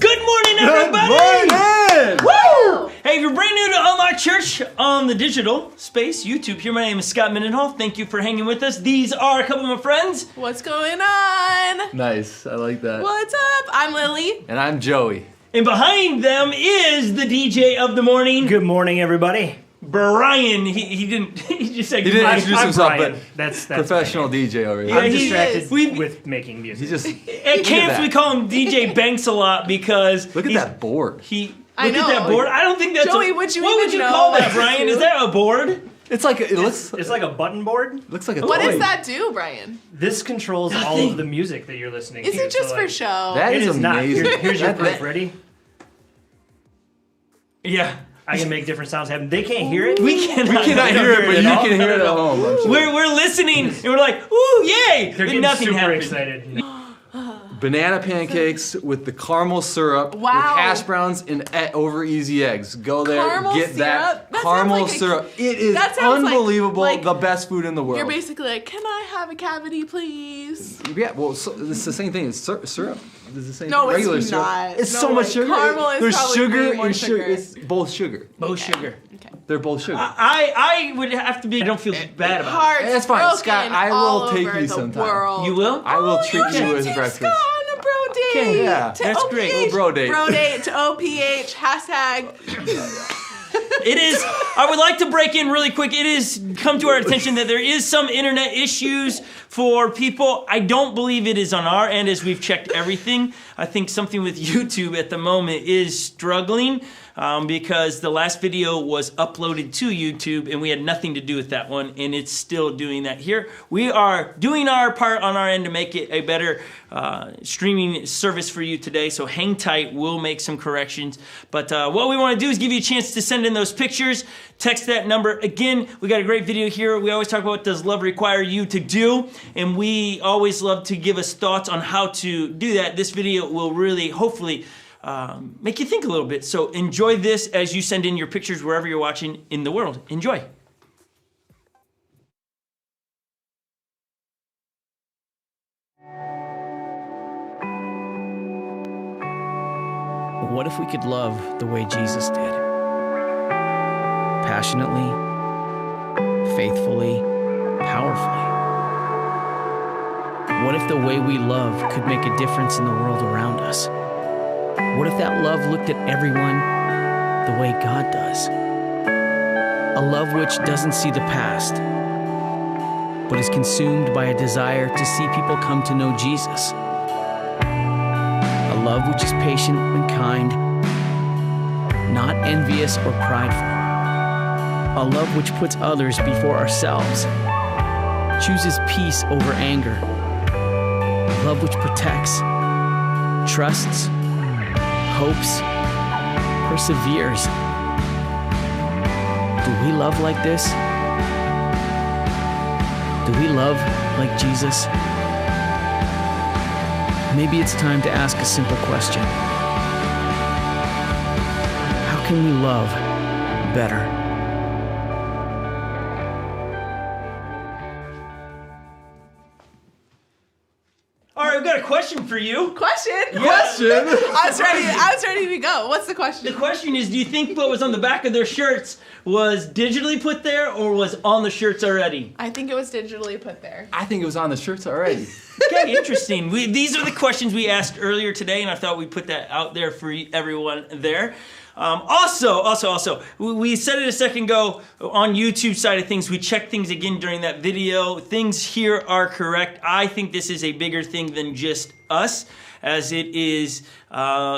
Good morning, everybody! Good morning! Woo! Hey, if you're brand new to Unlocked Church on the digital space, YouTube here, my name is Scott Mendenhall. Thank you for hanging with us. These are a couple of my friends. What's going on? Nice, I like that. What's up? I'm Lily. And I'm Joey. And behind them is the DJ of the morning, Good morning, everybody. Brian. He didn't, he just said He good didn't morning. introduce I'm himself, Brian. but That's professional my name. DJ over here. Yeah, I'm he distracted is. with making music. He just At camps, we call him DJ Banks a lot because look at he's- that board. I Look at know. that board. I don't think that's Joey, a, would you what even would you know call what that, to Brian? do? Is that a board? It's like it looks. It's like a button board. Looks like a What toy. does that do, Brian? This controls all of the music that you're listening Is to. it just so, for like, show? That It is is not. amazing. Here's your That- proof. that- Ready? Yeah. I can make different sounds happen. They can't hear it. We cannot, We cannot hear it, but you all. can hear it at home. I'm sure. We're listening and we're like, ooh, yay! They're But getting nothing super happened. excited. Banana pancakes with the caramel syrup with Wow. hash browns and over easy eggs. Go there, Caramel get that syrup? That caramel sounds like a- syrup. It is that sounds like- unbelievable. like- the best food in the world. You're basically like, can I have a cavity, please? Yeah, well, it's the same thing as syrup. It's the same No, thing. it's Regular syrup. not. It's No so much way. sugar. Caramel is There's probably sugar way more and sugar. It's both sugar. Both sugar. Okay. They're both sugar. I would have to be. I don't feel bad about Hearts That's fine, broken Scott, I will all take over you the sometime. world. it. You will? I will treat can you as a take breakfast. Scott on a bro date. Okay, yeah, To that's OPH, great. Little bro date. Bro date to OPH. Hashtag. It is. I would like to break in really quick. It is come to our attention that there is some internet issues for people. I don't believe it is on our end as we've checked everything. I think something with YouTube at the moment is struggling because the last video was uploaded to YouTube and we had nothing to do with that one, and it's still doing that here. We are doing our part on our end to make it a better streaming service for you today, so hang tight. We'll make some corrections. But what we want to do is give you a chance to send in those pictures. Text that number. Again, we got a great video here. We always talk about what does love require you to do, and we always love to give us thoughts on how to do that. This video will really, hopefully, make you think a little bit. So enjoy this as you send in your pictures wherever you're watching in the world. Enjoy. What if we could love the way Jesus did? Passionately, faithfully, powerfully. What if the way we love could make a difference in the world around us? What if that love looked at everyone the way God does? A love which doesn't see the past, but is consumed by a desire to see people come to know Jesus. A love which is patient and kind, not envious or prideful. A love which puts others before ourselves, chooses peace over anger. A love which protects, trusts, hopes, perseveres. Do we love like this? Do we love like Jesus? Maybe it's time to ask a simple question. How can we love better? All right, we've got a question for you. Question? Question? I was ready to go. What's the The question? question is, do you think what was on the back of their shirts was digitally put there or was on the shirts already? I think it was digitally put there. I think it was on the shirts already. Okay, interesting. These are the questions we asked earlier today, and I thought we'd put that out there for everyone there. Also, we said it a second ago on YouTube side of things. We checked things again during that video. Things here are correct. I think this is a bigger thing than just us, as it is.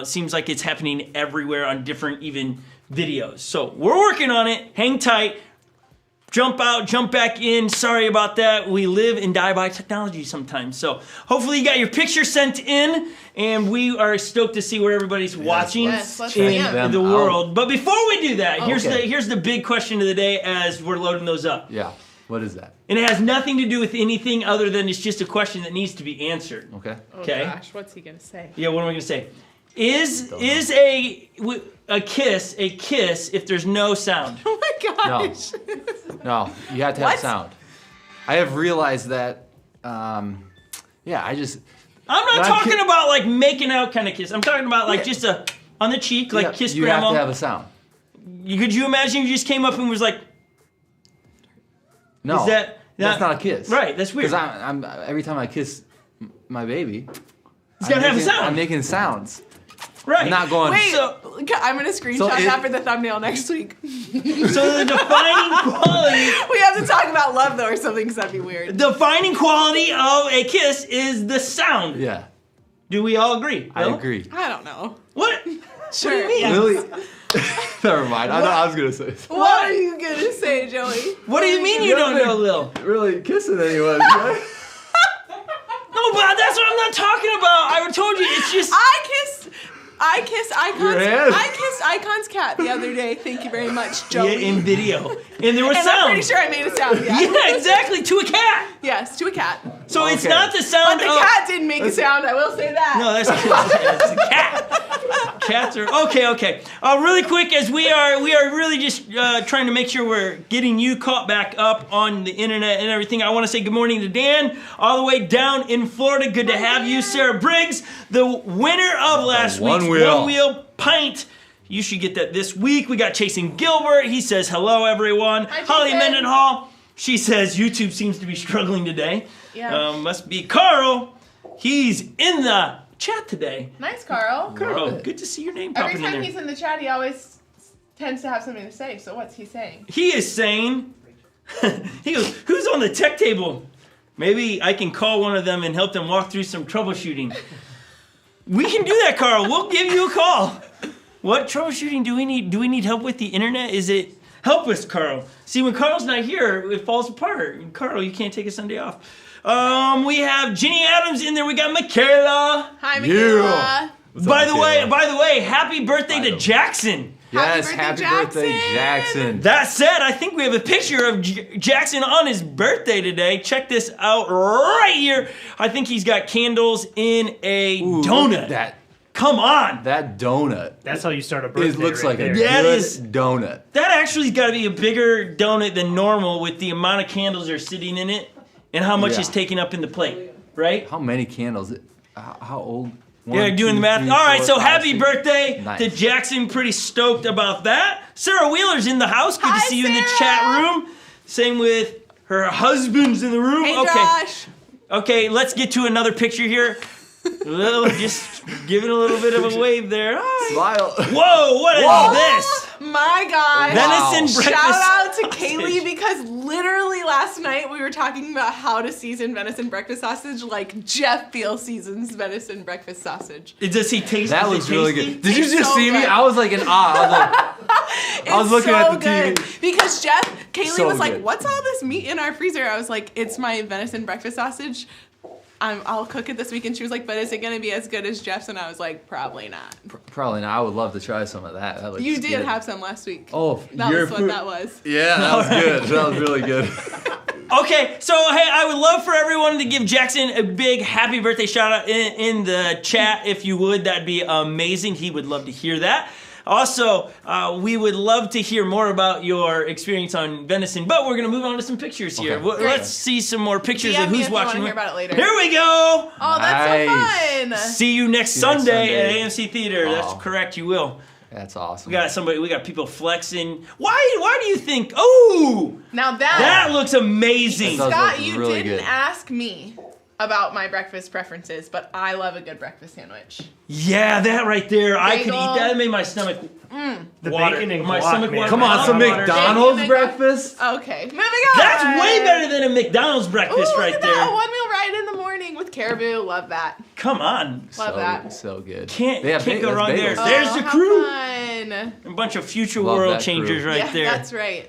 Seems like it's happening everywhere on different even videos. So we're working on it. Hang tight. Jump out, jump back in. Sorry about that. We live and die by technology sometimes. So hopefully you got your picture sent in, and we are stoked to see where everybody's watching Yes, let's in see 'em. the world. But before we do that, Okay. here's the big question of the day as we're loading those up. Yeah. What is that? And it has nothing to do with anything other than it's just a question that needs to be answered. Okay. Okay. Gosh, what's he gonna say? Yeah, what am I going to say? Is a kiss if there's no sound? Oh my gosh. No, you have to have What? sound. I have realized that, I'm not When I talking ki- about like making out kind of kiss. I'm talking about like just a on the cheek, like Yeah, kiss you grandma. have to have a sound. Could you imagine you just came up and was like, No, Is that- that's not a kiss. right? That's weird. Because I'm every time I kiss my baby, It's gotta have a sound. I'm making sounds. right. I'm not going. Wait, So- I'm gonna screenshot So that for the thumbnail next week. So the defining quality, We have to talk about love though, or something, because that'd be weird. defining quality of a kiss is the sound. Yeah, Do we all agree? I No? agree. I don't know. What? Sure. What do you mean? Lily, never mind. I know I was gonna say. What are you gonna say, Joey? What do you mean you don't know, Lil? Really kissing anyone? Right? No, but that's what I'm not talking about. I told you it's just. I kissed Your hand. Icon's cat the other day. Thank you very much, Joey. Yeah, in video, and there was and sound. I'm pretty sure I made a sound. Yeah. Yeah, exactly. To a cat. Yes, to a cat. So it's Okay. not the But sound the of. cat didn't make a sound. I will say that. No, that's it's a cat. Cats are okay. Really quick, as we are really just trying to make sure we're getting you caught back up on the internet and everything. I want to say good morning to Dan, all the way down in Florida. Good to have you, Sarah Briggs, the winner of last One week's Wheel. One Wheel Pint. You should get that this week. We got Chasing Gilbert. He says hello, everyone. Hi, Holly Jason. Mendenhall. She says YouTube seems to be struggling today. Yeah. Must be Carl. He's in the chat today. Nice, Carl. Carl, good to see your name Every popping in time there. he's in the chat, he always tends to have something to say. So what's he saying? He is saying, he goes, who's on the tech table? Maybe I can call one of them and help them walk through some troubleshooting. We can do that, Carl. We'll give you a call. What troubleshooting do we need? Do we need help with the internet? Is it help us, Carl? See, when Carl's not here, it falls apart. Carl, you can't take a Sunday off. We have Jenny Adams in there. We got Michaela. Hi, Michaela. Yeah. By the way, happy birthday to Jackson. Yes, Happy happy birthday, birthday, Jackson. That said, I think we have a picture of Jackson on his birthday today. Check this out right here. I think he's got candles in a Ooh, donut. look at that. Come on. That donut. That's how you start a birthday. It looks right like there. a Yeah, it good is. donut. That actually's got to be a bigger donut than normal with the amount of candles that are sitting in it and how much Yeah. is taken up in the plate, right? How many candles? How old? Yeah, One, doing the two, math. three, All right, four, so five, happy six. birthday Nice. to Jackson. Pretty stoked about that. Sarah Wheeler's in the house. Good Hi, to see you in the Sarah. chat room. Same with her husband's in the room. Hey, Okay. Josh. Okay, let's get to another picture here. Just giving a little bit of a wave there. Hi. Smile. Whoa, what is this? My God. Venison Shout breakfast out to sausage. Kaylee, because literally last night we were talking about how to season venison breakfast sausage like Jeff Beal seasons venison breakfast sausage. Does he taste? That is it looks really tasty? good. Did you It's just so see me? good. I was like in awe. I was looking at the TV. Because Kaylee So was like, good. "What's all this meat in our freezer?" I was like, "It's my venison breakfast sausage. I'll cook it this week." And she was like, "But is it gonna be as good as Jeff's?" And I was like, "Probably not." Probably not. I would love to try some of that. That looks You did good. have some last week. Oh, That your was what food- that was. Yeah, that was good. That was really good. Okay, so hey, I would love for everyone to give Jackson a big happy birthday shout out in the chat if you would. That'd be amazing. He would love to hear that. Also, we would love to hear more about your experience on venison, but we're gonna move on to some pictures here. Okay. Well, Great. let's see some more pictures DM of me who's if you wanna watching. hear about it later. Here we go. Oh, that's Nice. so fun. See you next See you next Sunday at Sunday. AMC Theater. That's Oh. correct. You will. That's awesome. We got people flexing. Why do you think? Oh, Now that looks amazing. That does Scott, look you really didn't good. ask me about my breakfast preferences, but I love a good breakfast sandwich. Yeah, that right there. I could eat Bagel. that. It made my stomach The water. bacon and My guac, stomach man. water. Come on, some Water. McDonald's Bacon, breakfast. Okay, moving on. That's way better than a McDonald's breakfast Ooh, right look at there. that. A one meal ride in the morning with caribou. Love that. Come on. Love that. So good. Can't They have go bagels. wrong there. Bagels. There's Oh, the how crew. Fun. A bunch of future Love world that changers crew. right Yeah, there. that's right.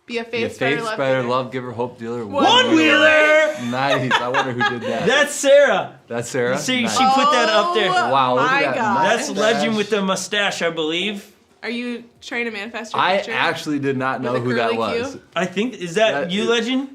Be a Be a faith spreader, faith love spreader, giver. love giver, hope dealer. One wheeler. Nice. I wonder who did that. That's Sarah. That's Sarah. See, Nice. she put that up there. Oh, Wow, look my at that. God. That's Legend with the mustache, I believe. Are you trying to manifest your I future? actually did not know With a who that curly was. Q? I think is that That you, is- Legend?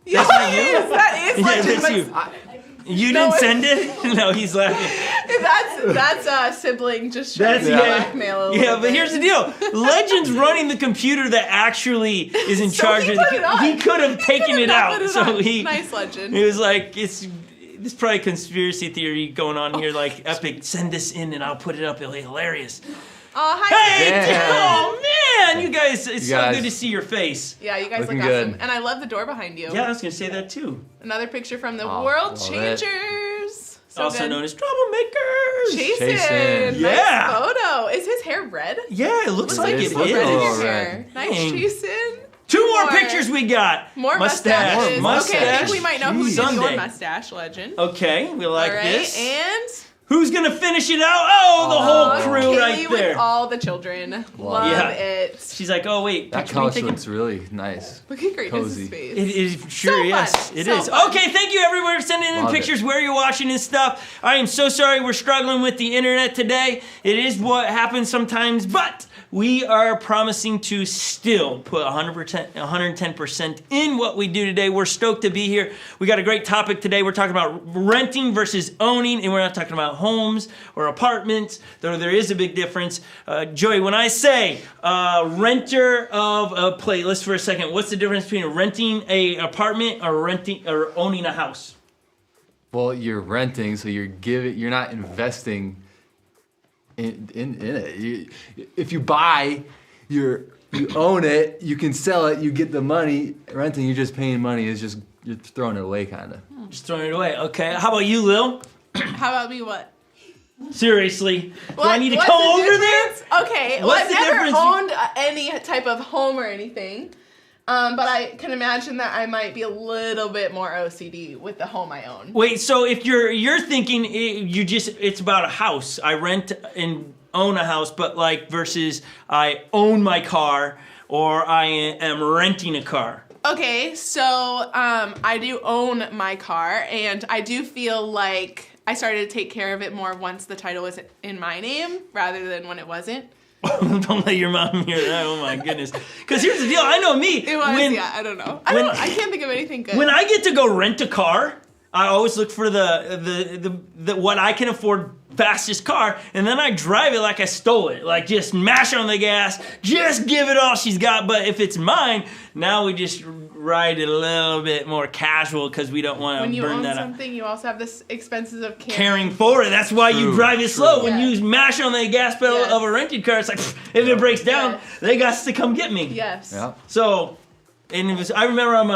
Yes, not you? that is Yeah, legend, that's but you. You No, didn't send it? No, he's laughing. that's a sibling just trying That's to yeah. blackmail a Yeah, little but bit. here's the deal. Legend's running the computer that actually is in So charge he of the put it on. He could have taken Could've it not out. put it So on. he Nice legend. He was like, it's There's probably a conspiracy theory going on here. Like, Epic, send this in and I'll put it up. It'll be hilarious. Oh, hi. Hey, Damn. oh man, you guys! It's so guys- good to see your face. Yeah, you guys Looking look awesome. good. And I love the door behind you. Yeah, I was gonna say that too. Another picture from the Oh, World love it. Changers. So Also good. known as troublemakers. Jason. Jason. Yeah. Nice photo. Is his hair red? Yeah, it looks like it it is. is. Looks Red in your Oh, hair. red. Nice, Dang. Jason. Two more pictures we got. More mustaches. Mustache. Okay, I think we might know who's your Sunday. mustache legend. Okay, we like All right, this. and Who's gonna finish it out? Oh, the whole crew Kaylee right with there. all the children. Love Yeah. it. She's like, oh wait, That picture me couch taking- looks really nice. Look at Greatness's Cozy. face. It is sure, So yes, fun. it So is. fun. Okay, thank you everyone for sending in Love pictures it. where you're watching and stuff. I am so sorry we're struggling with the internet today. It is what happens sometimes, but we are promising to still put 100%, 110% in what we do today. We're stoked to be here. We got a great topic today. We're talking about renting versus owning, and we're not talking about homes or apartments, though there is a big difference. Joey, when I say renter of a place, let's for a second, what's the difference between renting a apartment or renting or owning a house? Well, you're renting, so you're not investing in it. If you buy, you own it, you can sell it, you get the money. Renting, you're just paying money. It's just you're throwing it away, kind of. Just throwing it away. Okay. How about you, Lil? How about me? What? Seriously, do I need to what's come the over there? difference? Okay, well, What's I've the never difference? owned any type of home or anything, but I can imagine that I might be a little bit more OCD with the home I own. Wait, so if you're thinking it's about a house. I rent and own a house, but like versus I own my car or I am renting a car. Okay, so I do own my car, and I do feel like I started to take care of it more once the title was in my name rather than when it wasn't. Don't let your mom hear that. Oh my goodness. Because here's the deal. I know me. It was, yeah, I don't know. I can't think of anything good. When I get to go rent a car, I always look for the what I can afford fastest car, and then I drive it like I stole it. Like just mash on the gas, just give it all she's got. But if it's mine, now we just ride it a little bit more casual because we don't want when to you burn own that up. something, you also have the expenses of Caring for it. That's why you True, drive it slow. When Yeah. you mash on the gas pedal Yes. of a rented car, it's like if it breaks down, Yes. they got to come get me. Yes. Yeah. So, and it was. I remember on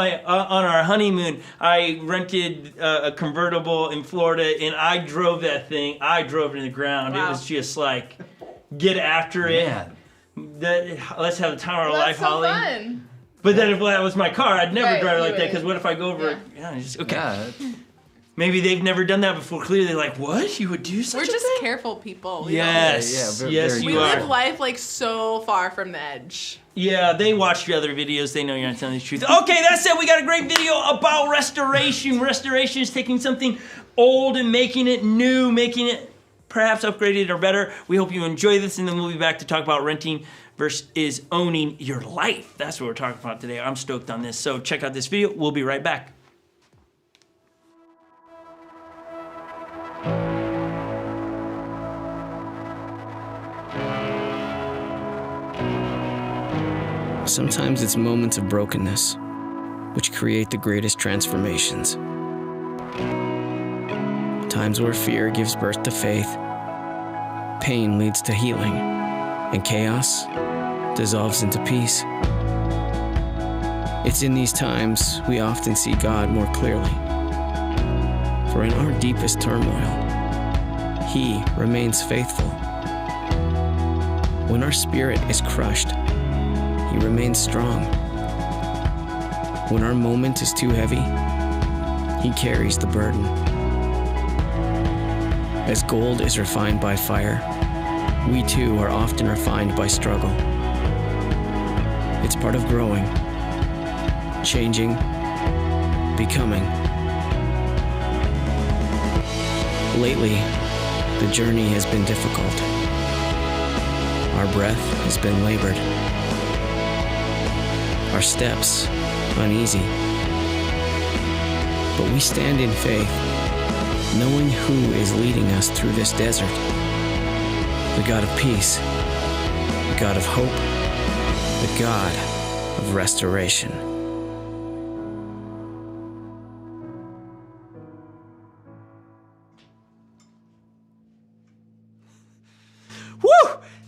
our honeymoon, I rented a convertible in Florida, and I drove that thing. I drove it in the ground. It Wow. was just like, get after it. Man. Let's have the time of our Well, life, that's so Holly. fun. But then if that was my car, I'd never Right, drive it you like that. wouldn't. Because what if I go over? it? Yeah, it's just, okay. Yeah. Maybe they've never done that before. Clearly, like, what? You would do such We're a just thing? careful people. We Yes. Yeah, very- yes, very don't- you We are. live life like so far from the edge. Yeah, they watched your other videos. They know you're not telling the truth. Okay, that said, we got a great video about restoration. Restoration is taking something old and making it new, making it perhaps upgraded or better. We hope you enjoy this, and then we'll be back to talk about renting versus owning your life. That's what we're talking about today. I'm stoked on this. So check out this video. We'll be right back. Sometimes it's moments of brokenness which create the greatest transformations. Times where fear gives birth to faith, pain leads to healing, and chaos dissolves into peace. It's in these times we often see God more clearly. For in our deepest turmoil, He remains faithful. When our spirit is crushed, He remains strong. When our moment is too heavy, He carries the burden. As gold is refined by fire, we too are often refined by struggle. It's part of growing, changing, becoming. Lately, the journey has been difficult. Our breath has been labored. Our steps uneasy. But we stand in faith, knowing who is leading us through this desert. The God of peace, the God of hope, the God of restoration.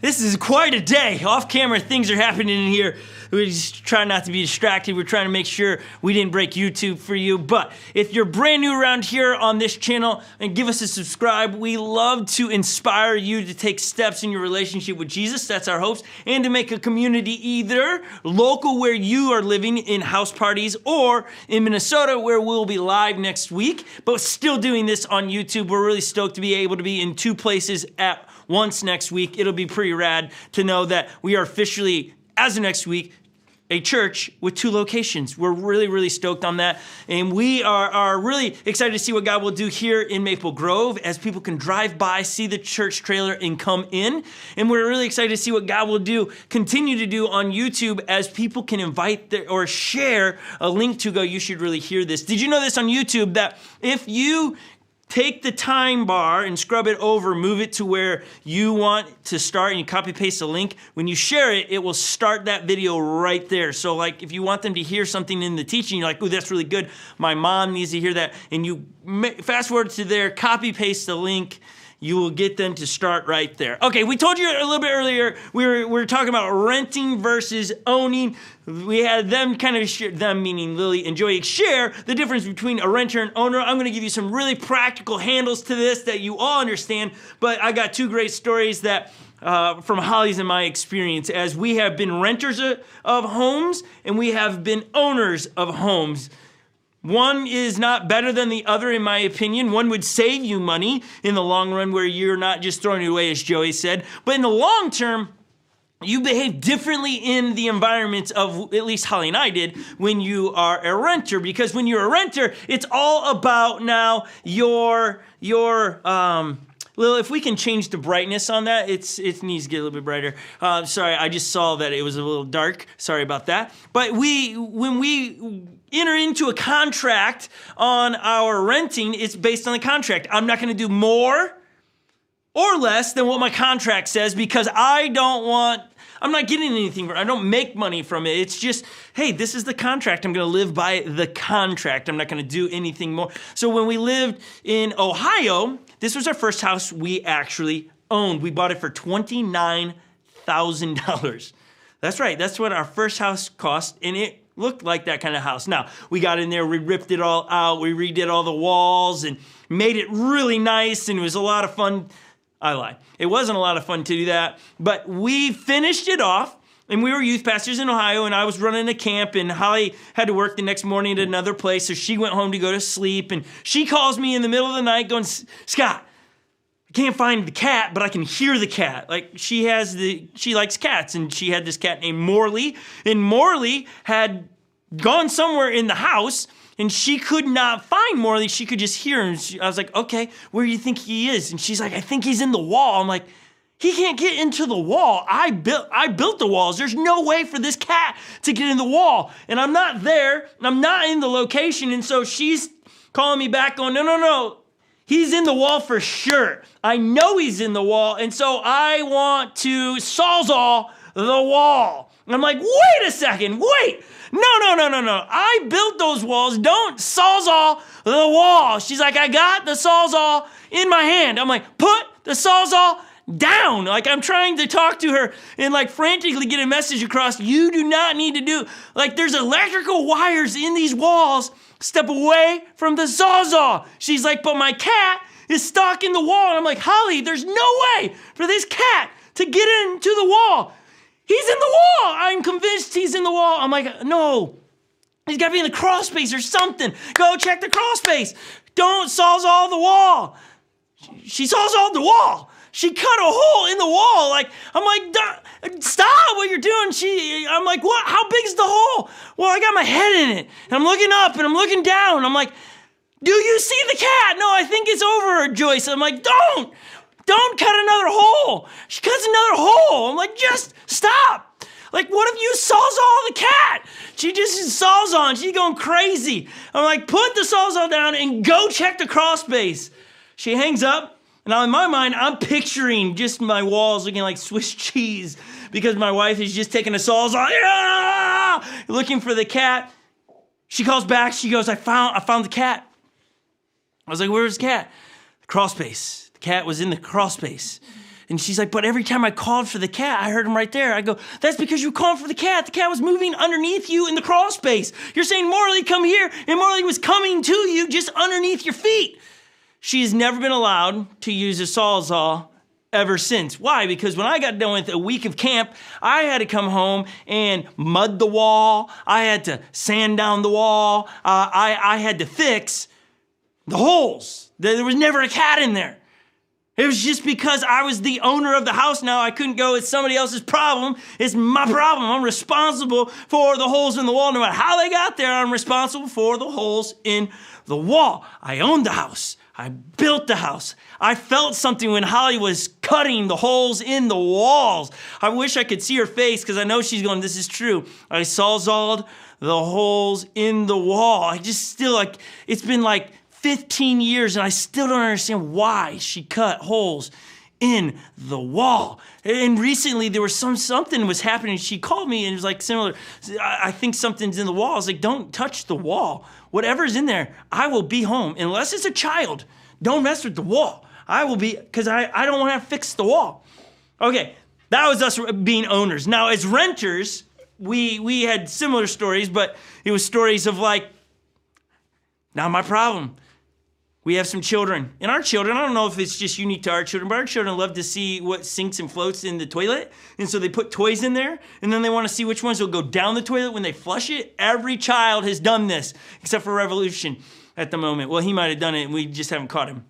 This is quite a day. Off camera, things are happening in here. We just try not to be distracted. We're trying to make sure we didn't break YouTube for you. But if you're brand new around here on this channel, and give us a subscribe. We love to inspire you to take steps in your relationship with Jesus. That's our hopes. And to make a community either local where you are living in house parties or in Minnesota where we'll be live next week. But still doing this on YouTube. We're really stoked to be able to be in 2 places at once next week. It'll be pretty rad to know that we are officially, as of next week, a church with 2 locations. We're really, really stoked on that. And we are really excited to see what God will do here in Maple Grove as people can drive by, see the church trailer, and come in. And we're really excited to see what God will continue to do on YouTube as people can invite or share a link to go, you should really hear this. Did you know this on YouTube that if you take the time bar and scrub it over, move it to where you want to start, and you copy paste the link. When you share it, it will start that video right there. So like if you want them to hear something in the teaching, you're like, oh, that's really good. My mom needs to hear that. And you fast forward to there, copy paste the link. You will get them to start right there. Okay, we told you a little bit earlier, we were talking about renting versus owning. We had them kind of share, them meaning Lily and Joey, share the difference between a renter and owner. I'm gonna give you some really practical handles to this that you all understand, but I got 2 great stories that from Holly's and my experience as we have been renters of homes and we have been owners of homes. One is not better than the other, in my opinion. One would save you money in the long run where you're not just throwing it away, as Joey said. But in the long term, you behave differently in the environments of, at least Holly and I did, when you are a renter. Because when you're a renter, it's all about now your Lil, if we can change the brightness on that, it needs to get a little bit brighter. Sorry, I just saw that it was a little dark. Sorry about that. But when we enter into a contract on our renting, it's based on the contract. I'm not going to do more or less than what my contract says because I'm not getting anything. I don't make money from it. It's just, hey, this is the contract. I'm going to live by the contract. I'm not going to do anything more. So when we lived in Ohio, this was our first house we actually owned. We bought it for $29,000. That's right. That's what our first house cost, and it looked like that kind of house. Now, we got in there, we ripped it all out, we redid all the walls and made it really nice, and it was a lot of fun. I lied. It wasn't a lot of fun to do that, but we finished it off, and we were youth pastors in Ohio, and I was running a camp, and Holly had to work the next morning at another place, so she went home to go to sleep, and she calls me in the middle of the night going, Scott, I can't find the cat, but I can hear the cat. Like, she likes cats, and she had this cat named Morley, and Morley had gone somewhere in the house, and she could not find Morley. She could just hear him. I was like, okay, where do you think he is? And she's like, I think he's in the wall. I'm like, he can't get into the wall. I built the walls. There's no way for this cat to get in the wall. And I'm not there. I'm not in the location. And so she's calling me back going, no. He's in the wall for sure. I know he's in the wall. And so I want to Sawzall the wall. And I'm like, wait a second. Wait. No. I built those walls. Don't Sawzall the wall. She's like, I got the Sawzall in my hand. I'm like, put the Sawzall down. Like, I'm trying to talk to her and like frantically get a message across. You do not need to do, like, there's electrical wires in these walls. Step away from the Sawzall. She's like, but my cat is stuck in the wall. And I'm like, Holly, there's no way for this cat to get into the wall. He's in the wall. I'm convinced he's in the wall. I'm like, no, he's got to be in the crawl space or something. Go check the crawl space. Don't Sawzall the wall. She Sawzalled the wall. She cut a hole in the wall. Like, I'm like, stop what you're doing. I'm like, what? How big is the hole? Well, I got my head in it. And I'm looking up and I'm looking down. I'm like, do you see the cat? No, I think it's over, Joyce. I'm like, don't cut another hole. She cuts another hole. I'm like, just stop. Like, what if you Sawzall the cat? She just Sawzall. She's going crazy. I'm like, put the Sawzall down and go check the crawl space. She hangs up. Now, in my mind, I'm picturing just my walls looking like Swiss cheese because my wife is just taking a Sawzall, looking for the cat. She calls back. She goes, I found the cat. I was like, where's the cat? The crawl space. The cat was in the crawl space. And she's like, but every time I called for the cat, I heard him right there. I go, that's because you called for the cat. The cat was moving underneath you in the crawl space. You're saying, Morley, come here. And Morley was coming to you just underneath your feet. She has never been allowed to use a Sawzall ever since. Why? Because when I got done with a week of camp, I had to come home and mud the wall. I had to sand down the wall. I had to fix the holes. There was never a cat in there. It was just because I was the owner of the house now. I couldn't go, it's somebody else's problem. It's my problem. I'm responsible for the holes in the wall. No matter how they got there, I'm responsible for the holes in the wall. I owned the house. I built the house. I felt something when Holly was cutting the holes in the walls. I wish I could see her face because I know she's going, this is true. I sawzalled the holes in the wall. I just still it's been 15 years and I still don't understand why she cut holes in the wall. And recently there was something was happening. She called me and it was similar. I think something's in the wall. I was like, don't touch the wall. Whatever's in there, I will be home. Unless it's a child, don't mess with the wall. I will be, because I don't want to fix the wall. Okay, that was us being owners. Now as renters, we had similar stories, but it was stories of not my problem. We have some children. And our children, I don't know if it's just unique to our children, but our children love to see what sinks and floats in the toilet. And so they put toys in there, and then they want to see which ones will go down the toilet when they flush it. Every child has done this, except for Revolution at the moment. Well, he might have done it, and we just haven't caught him.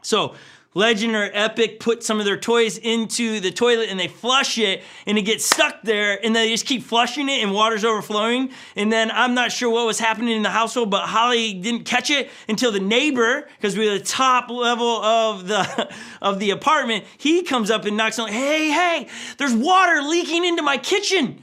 So Legend or Epic put some of their toys into the toilet and they flush it and it gets stuck there and they just keep flushing it and water's overflowing. And then I'm not sure what was happening in the household, but Holly didn't catch it until the neighbor, because we were at the top level of the apartment, he comes up and knocks on, hey, there's water leaking into my kitchen.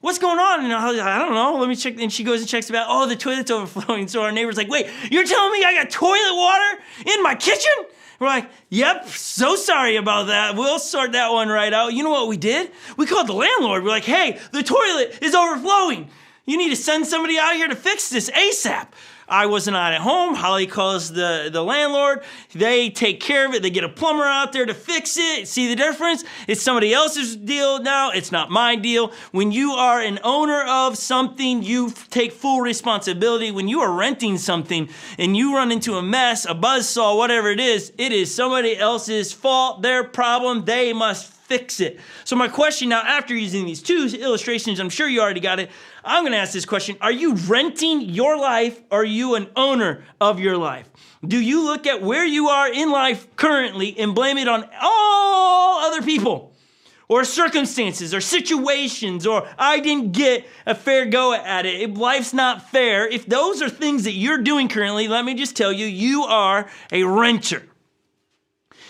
What's going on? And I was like, I don't know. Let me check. And she goes and checks about, the toilet's overflowing. So our neighbor's like, wait, you're telling me I got toilet water in my kitchen? We're like, yep, so sorry about that. We'll sort that one right out. You know what we did? We called the landlord. We're like, hey, the toilet is overflowing. You need to send somebody out here to fix this ASAP. I wasn't out at home. Holly calls the landlord. They take care of it. They get a plumber out there to fix it. See the difference? It's somebody else's deal now. It's not my deal. When you are an owner of something, you take full responsibility. When you are renting something and you run into a mess, a buzzsaw, whatever it is somebody else's fault, their problem. They must fix it. So my question now, after using these two illustrations, I'm sure you already got it. I'm going to ask this question. Are you renting your life, or are you an owner of your life? Do you look at where you are in life currently and blame it on all other people or circumstances or situations, or I didn't get a fair go at it? If life's not fair, if those are things that you're doing currently, let me just tell you, you are a renter.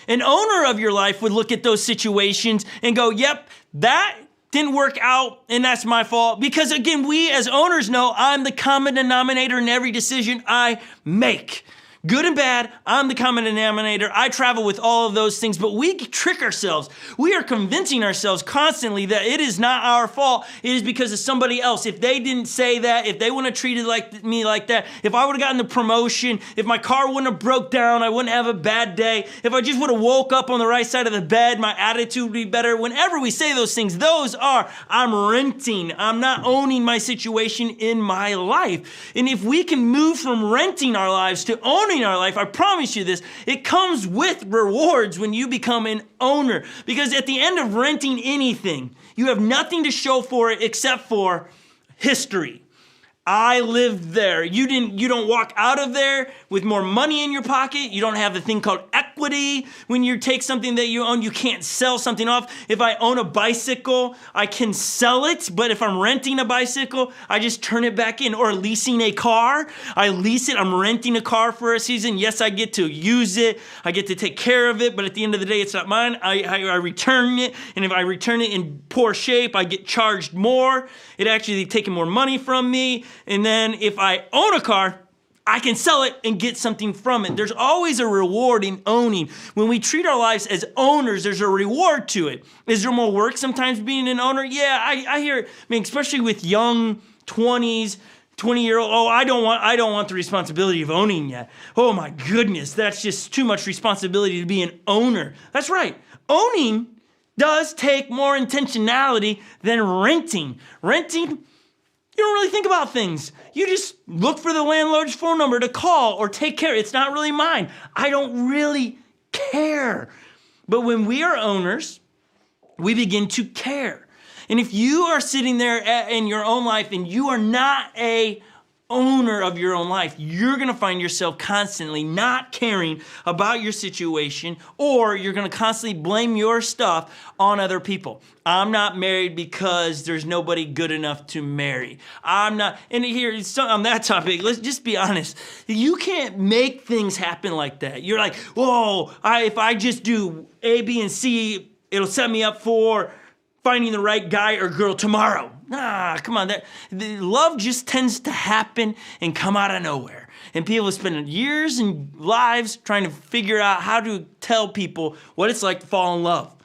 An owner of your life would look at those situations and go, yep, that didn't work out and that's my fault. Because again, we as owners know I'm the common denominator in every decision I make. Good and bad, I'm the common denominator. I travel with all of those things, but we trick ourselves. We are convincing ourselves constantly that it is not our fault. It is because of somebody else. If they didn't say that, if they wouldn't have treated me like that, if I would have gotten the promotion, if my car wouldn't have broke down, I wouldn't have a bad day. If I just would have woke up on the right side of the bed, my attitude would be better. Whenever we say those things, I'm renting. I'm not owning my situation in my life. And if we can move from renting our lives to owning our life, I promise you this, it comes with rewards when you become an owner. Because at the end of renting anything, you have nothing to show for it except for history. I lived there. You don't walk out of there with more money in your pocket. You don't have the thing called equity. When you take something that you own, you can't sell something off. If I own a bicycle, I can sell it. But if I'm renting a bicycle, I just turn it back in. Or leasing a car, I lease it. I'm renting a car for a season. Yes, I get to use it. I get to take care of it. But at the end of the day, it's not mine. I return it. And if I return it in poor shape, I get charged more. It actually taking more money from me. And then if I own a car, I can sell it and get something from it. There's always a reward in owning. When we treat our lives as owners, there's a reward to it. Is there more work sometimes being an owner? Yeah, I hear it. I mean, especially with young 20s, 20-year-old, I don't want the responsibility of owning yet. Oh my goodness, that's just too much responsibility to be an owner. That's right. Owning does take more intentionality than renting. Renting, you don't really think about things. You just look for the landlord's phone number to call or take care. It's not really mine. I don't really care. But when we are owners, we begin to care. And if you are sitting there in your own life and you are not a owner of your own life, you're going to find yourself constantly not caring about your situation, or you're going to constantly blame your stuff on other people. I'm not married because there's nobody good enough to marry. I'm not, and here on that topic, let's just be honest. You can't make things happen like that. You're like, whoa, if I just do A, B, and C, it'll set me up for finding the right guy or girl tomorrow. Nah, come on. Love just tends to happen and come out of nowhere. And people have spent years and lives trying to figure out how to tell people what it's like to fall in love.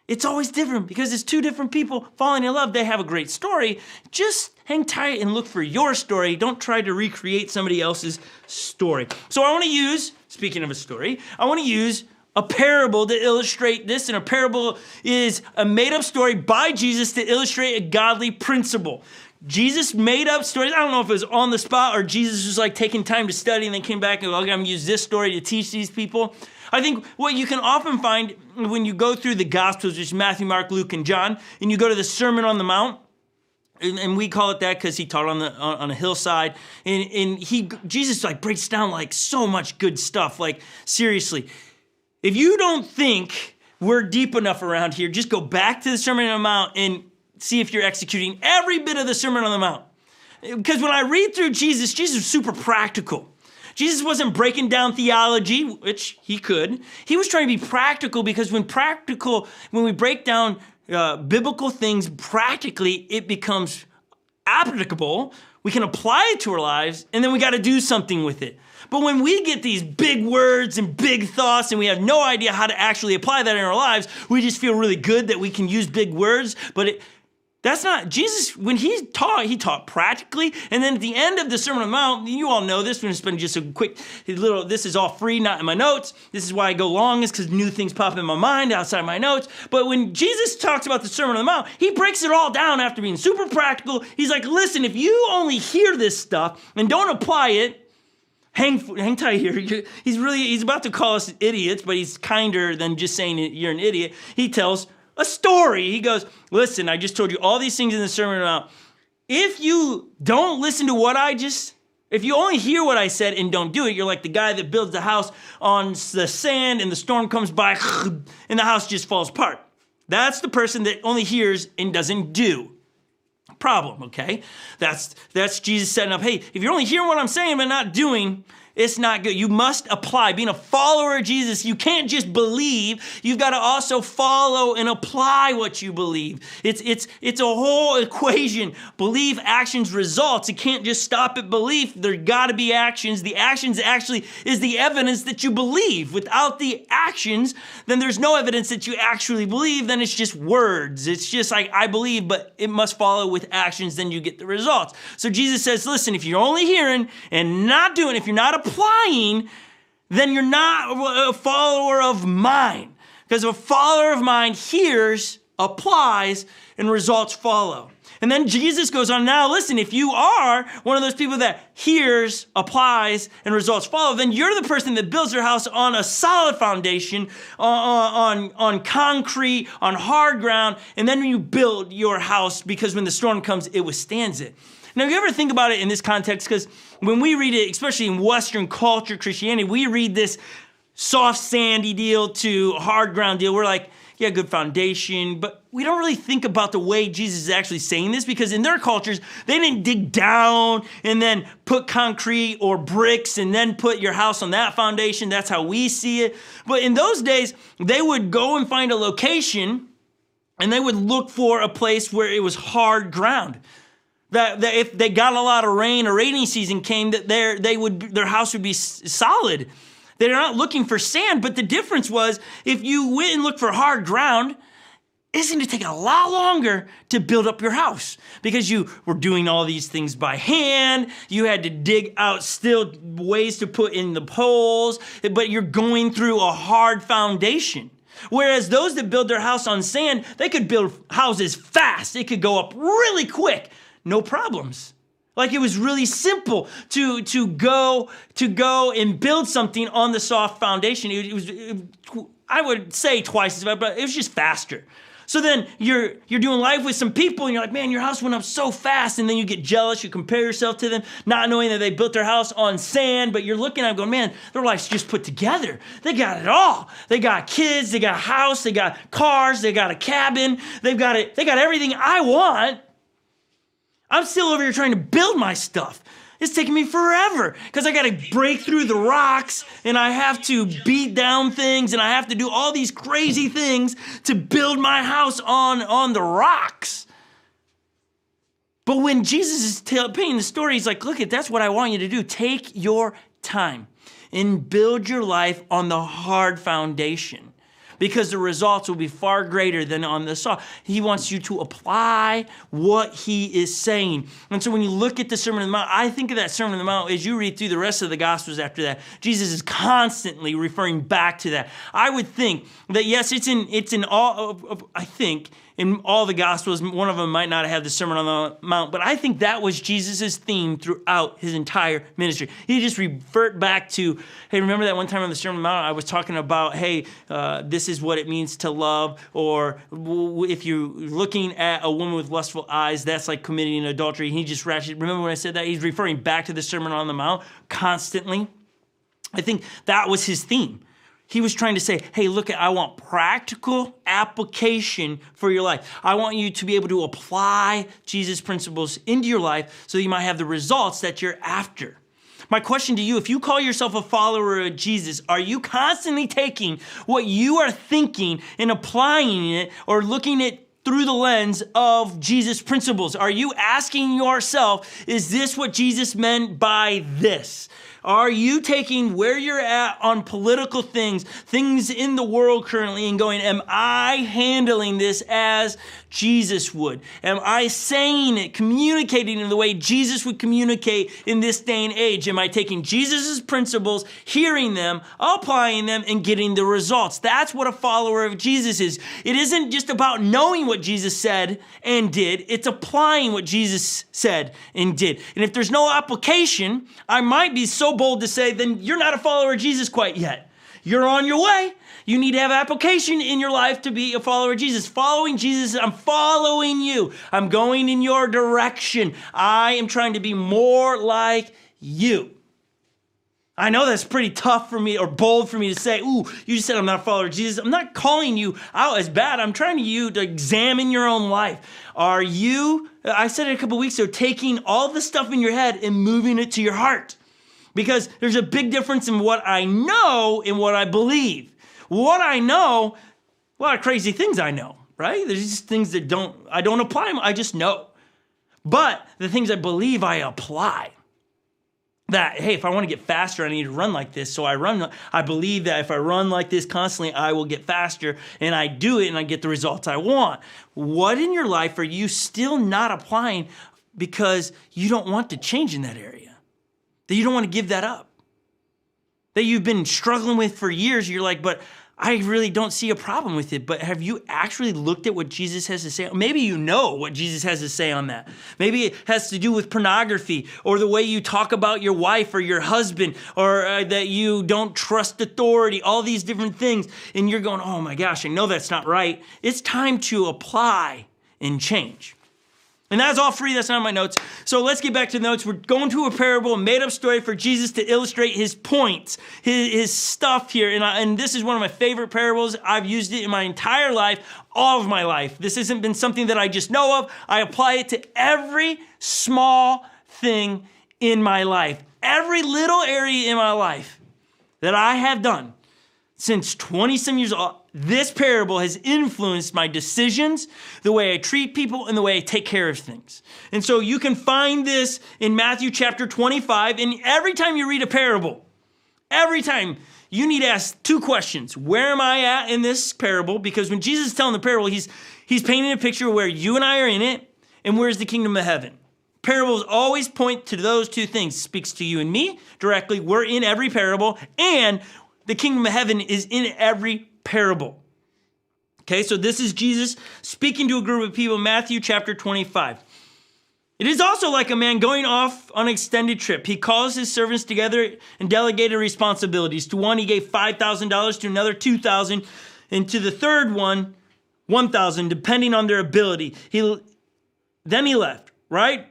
It's always different because it's two different people falling in love. They have a great story. Just hang tight and look for your story. Don't try to recreate somebody else's story. So I want to use, speaking of a story, I want to use a parable to illustrate this, and a parable is a made-up story by Jesus to illustrate a godly principle. Jesus made up stories. I don't know if it was on the spot or Jesus was like taking time to study and then came back and, okay, I'm going to use this story to teach these people. I think what you can often find when you go through the Gospels, which is Matthew, Mark, Luke, and John, and you go to the Sermon on the Mount, and we call it that because he taught on a hillside, and Jesus like breaks down like so much good stuff. Like seriously. If you don't think we're deep enough around here, just go back to the Sermon on the Mount and see if you're executing every bit of the Sermon on the Mount. Because when I read through Jesus was super practical. Jesus wasn't breaking down theology, which he could. He was trying to be practical because when we break down biblical things practically, it becomes applicable. We can apply it to our lives, and then we got to do something with it. But when we get these big words and big thoughts and we have no idea how to actually apply that in our lives, we just feel really good that we can use big words. But that's not, Jesus, when he taught practically. And then at the end of the Sermon on the Mount, you all know this, we're going to spend just a quick little, this is all free, not in my notes. This is why I go long, is because new things pop in my mind outside my notes. But when Jesus talks about the Sermon on the Mount, he breaks it all down after being super practical. He's like, listen, if you only hear this stuff and don't apply it, hang tight here. He's about to call us idiots, but he's kinder than just saying you're an idiot. He tells a story. He goes, listen, I just told you all these things in the Sermon on the Mount. If you don't listen to if you only hear what I said and don't do it, you're like the guy that builds the house on the sand and the storm comes by and the house just falls apart. That's the person that only hears and doesn't do. Problem, okay? That's Jesus setting up, hey, if you're only hearing what I'm saying but not doing, it's not good. You must apply. Being a follower of Jesus, you can't just believe. You've got to also follow and apply what you believe. It's a whole equation. Belief, actions, results. It can't just stop at belief. There got to be actions. The actions actually is the evidence that you believe. Without the actions, then there's no evidence that you actually believe. Then it's just words. It's just like, I believe, but it must follow with actions. Then you get the results. So Jesus says, listen, if you're only hearing and not doing, if you're not applying, then you're not a follower of mine. Because a follower of mine hears, applies, and results follow. And then Jesus goes on, now listen, if you are one of those people that hears, applies, and results follow, then you're the person that builds their house on a solid foundation, on concrete, on hard ground, and then you build your house because when the storm comes, it withstands it. Now, you ever think about it in this context? Because when we read it, especially in Western culture, Christianity, we read this soft, sandy deal to hard ground deal. We're like, yeah, good foundation. But we don't really think about the way Jesus is actually saying this, because in their cultures, they didn't dig down and then put concrete or bricks and then put your house on that foundation. That's how we see it. But in those days, they would go and find a location and they would look for a place where it was hard ground. That if they got a lot of rain or rainy season came, that their house would be solid. They're not looking for sand, but the difference was if you went and looked for hard ground, isn't it take a lot longer to build up your house because you were doing all these things by hand. You had to dig out still ways to put in the poles, but you're going through a hard foundation. Whereas those that build their house on sand, they could build houses fast. It could go up really quick, no problems. Like it was really simple to go and build something on the soft foundation. It was I would say twice as fast, but it was just faster. So then you're doing life with some people and you're like, man, your house went up so fast. And then you get jealous. You compare yourself to them, not knowing that they built their house on sand. But you're looking at them going, man, their life's just put together. They got it all. They got kids. They got a house. They got cars. They got a cabin. They got everything I want. I'm still over here trying to build my stuff. It's taking me forever because I got to break through the rocks and I have to beat down things and I have to do all these crazy things to build my house on the rocks. But when Jesus is painting the story, he's like, look, that's what I want you to do. Take your time and build your life on the hard foundation, because the results will be far greater than on the soft. He wants you to apply what he is saying. And so when you look at the Sermon on the Mount, I think of that Sermon on the Mount as you read through the rest of the Gospels after that. Jesus is constantly referring back to that. I would think that, yes, it's in all, I think, in all the Gospels. One of them might not have the Sermon on the Mount, but I think that was Jesus' theme throughout his entire ministry. He just revert back to, hey, remember that one time on the Sermon on the Mount, I was talking about, hey, this is what it means to love, or if you're looking at a woman with lustful eyes, that's like committing adultery. He just remember when I said that? He's referring back to the Sermon on the Mount constantly. I think that was his theme. He was trying to say, hey, look, I want practical application for your life. I want you to be able to apply Jesus' principles into your life so you might have the results that you're after. My question to you, if you call yourself a follower of Jesus, are you constantly taking what you are thinking and applying it or looking at through the lens of Jesus' principles? Are you asking yourself, is this what Jesus meant by this? Are you taking where you're at on political things in the world currently, and going, am I handling this as Jesus would? Am I saying it, communicating in the way Jesus would communicate in this day and age? Am I taking Jesus' principles, hearing them, applying them, and getting the results? That's what a follower of Jesus is. It isn't just about knowing what Jesus said and did. It's applying what Jesus said and did. And if there's no application, I might be so bold to say, then you're not a follower of Jesus quite yet. You're on your way. You need to have application in your life to be a follower of Jesus. Following Jesus, I'm following you. I'm going in your direction. I am trying to be more like you. I know that's pretty tough for me, or bold for me to say, ooh, you just said I'm not a follower of Jesus. I'm not calling you out as bad. I'm trying you to examine your own life. Are you, I said it a couple weeks ago, taking all the stuff in your head and moving it to your heart? Because there's a big difference in what I know and what I believe. What I know, a lot of crazy things I know, right? There's just things that I don't apply them, I just know. But the things I believe, I apply. That, hey, if I want to get faster, I need to run like this. So I believe that if I run like this constantly, I will get faster, and I do it and I get the results I want. What in your life are you still not applying because you don't want to change in that area? That you don't want to give that up? That you've been struggling with for years, you're like, but I really don't see a problem with it. But have you actually looked at what Jesus has to say? Maybe you know what Jesus has to say on that. Maybe it has to do with pornography, or the way you talk about your wife or your husband, or that you don't trust authority, all these different things. And you're going, oh my gosh, I know that's not right. It's time to apply and change. And that's all free. That's not my notes. So let's get back to the notes. We're going to a parable, a made-up story for Jesus to illustrate his points, his stuff here. And this is one of my favorite parables. I've used it in my entire life, all of my life. This hasn't been something that I just know of. I apply it to every small thing in my life, every little area in my life that I have done since 20-some years old. This parable has influenced my decisions, the way I treat people, and the way I take care of things. And so you can find this in Matthew chapter 25. And every time you read a parable, every time you need to ask 2 questions. Where am I at in this parable? Because when Jesus is telling the parable, he's painting a picture of where you and I are in it, and where's the kingdom of heaven. Parables always point to those 2 things. It speaks to you and me directly. We're in every parable, and the kingdom of heaven is in every parable. Okay, so this is Jesus speaking to a group of people, Matthew chapter 25. It is also like a man going off on an extended trip. He calls his servants together and delegated responsibilities. To one, he gave $5,000, to another $2,000, and to the third one, $1,000, depending on their ability. Then he left, right?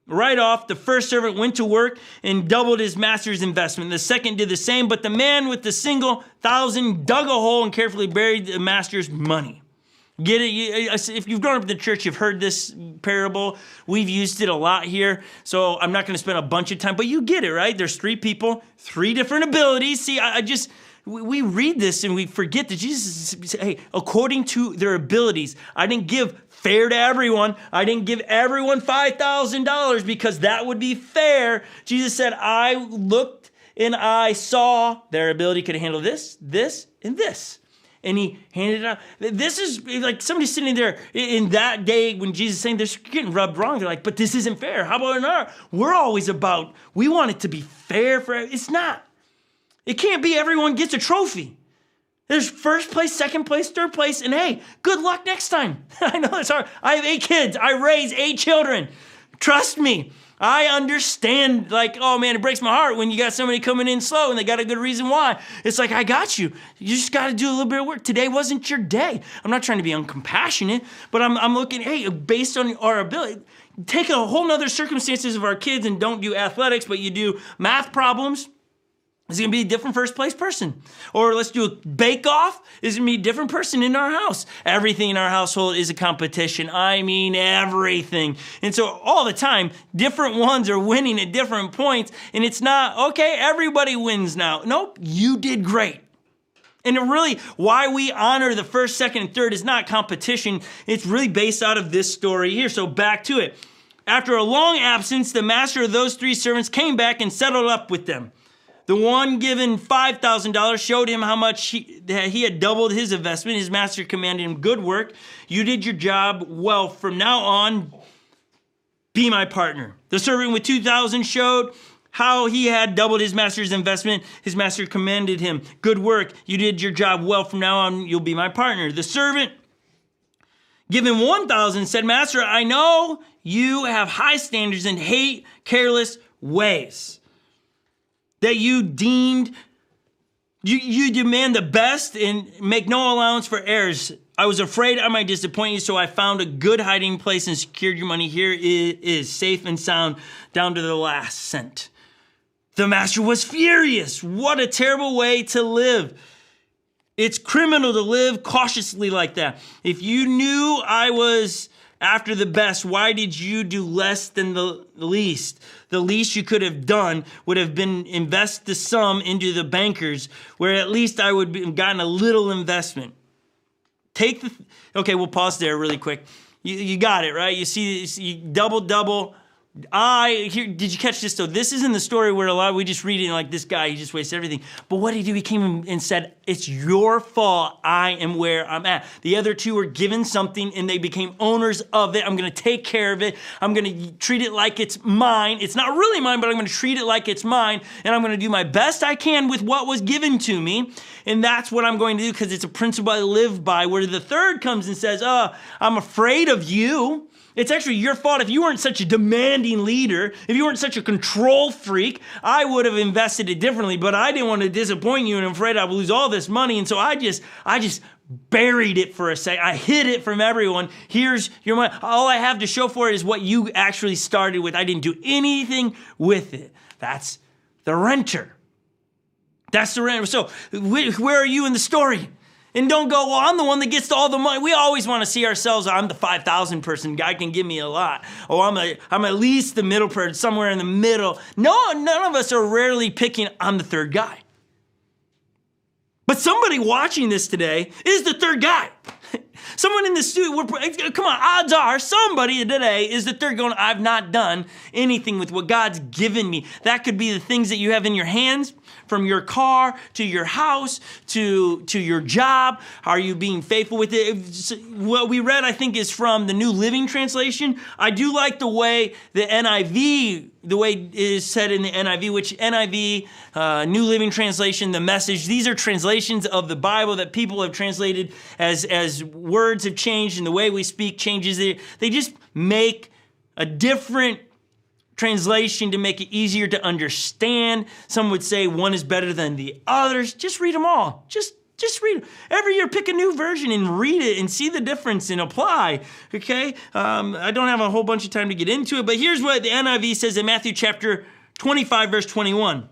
Right off, the first servant went to work and doubled his master's investment. The second did the same, but the man with the single $1,000 dug a hole and carefully buried the master's money. Get it? If you've grown up in the church, you've heard this parable. We've used it a lot here, so I'm not going to spend a bunch of time, but you get it, right? There's 3 people, 3 different abilities. See, we read this and we forget that Jesus said, hey, according to their abilities, I didn't give fair to everyone. I didn't give everyone $5,000 because that would be fair. Jesus said, I looked and I saw their ability could handle this, this, and this. And he handed it out. This is like somebody sitting there in that day when Jesus is saying they're getting rubbed wrong. They're like, but this isn't fair. How about in our? We're always about, we want it to be fair for, it's not. It can't be everyone gets a trophy. There's first place, second place, third place, and hey, good luck next time. I know it's hard. I have 8 kids. I raise 8 children. Trust me. I understand, like, oh man, it breaks my heart when you got somebody coming in slow and they got a good reason why. It's like, I got you. You just got to do a little bit of work. Today wasn't your day. I'm not trying to be uncompassionate, but I'm looking, hey, based on our ability, take a whole nother circumstances of our kids and don't do athletics, but you do math problems. Is it going to be a different first place person? Or let's do a bake-off. Is it going to be a different person in our house? Everything in our household is a competition. I mean everything. And so all the time, different ones are winning at different points. And it's not, okay, everybody wins now. Nope, you did great. And really, why we honor the first, second, and third is not competition. It's really based out of this story here. So back to it. After a long absence, the master of those 3 servants came back and settled up with them. The one given $5,000 showed him how much he had doubled his investment. His master commanded him, good work. You did your job well. From now on, be my partner. The servant with $2,000 showed how he had doubled his master's investment. His master commended him, good work. You did your job well. From now on, you'll be my partner. The servant given $1,000 said, Master, I know you have high standards and hate careless ways. That you demand the best and make no allowance for errors. I was afraid I might disappoint you, so I found a good hiding place and secured your money. Here it is, safe and sound, down to the last cent. The master was furious. What a terrible way to live. It's criminal to live cautiously like that. If you knew I was after the best, why did you do less than the least? The least you could have done would have been invest the sum into the bankers, where at least I would have gotten a little investment. Okay, we'll pause there really quick. You got it, right? You see, double. Did you catch this though? This isn't the story where we just read it like this guy, he just wastes everything. But what did he do? He came and said, it's your fault I am where I'm at. The other 2 were given something and they became owners of it. I'm going to take care of it. I'm going to treat it like it's mine. It's not really mine, but I'm going to treat it like it's mine. And I'm going to do my best I can with what was given to me. And that's what I'm going to do because it's a principle I live by, where the third comes and says, I'm afraid of you. It's actually your fault. If you weren't such a demanding leader, if you weren't such a control freak, I would have invested it differently, but I didn't want to disappoint you and I'm afraid I would lose all this money. And so I just buried it for a second. I hid it from everyone. Here's your money. All I have to show for it is what you actually started with. I didn't do anything with it. That's the renter. That's the renter. So where are you in the story? And don't go, well, I'm the one that gets all the money. We always want to see ourselves, I'm the 5,000 person. God can give me a lot. Or I'm at least the middle person, somewhere in the middle. No, none of us are rarely picking, I'm the third guy. But somebody watching this today is the third guy. Someone in the studio, come on, odds are somebody today is the third going, I've not done anything with what God's given me. That could be the things that you have in your hands. from your car to your house to your job? Are you being faithful with it? What we read, I think, is from the New Living Translation. I do like the way the NIV, the way it is said in the NIV, which NIV, New Living Translation, the Message, these are translations of the Bible that people have translated as words have changed and the way we speak changes. They just make a different translation to make it easier to understand. Some would say one is better than the others. Just read them all. Just read them. Every year, pick a new version and read it and see the difference and apply, okay? I don't have a whole bunch of time to get into it, but here's what the NIV says in Matthew chapter 25, verse 21.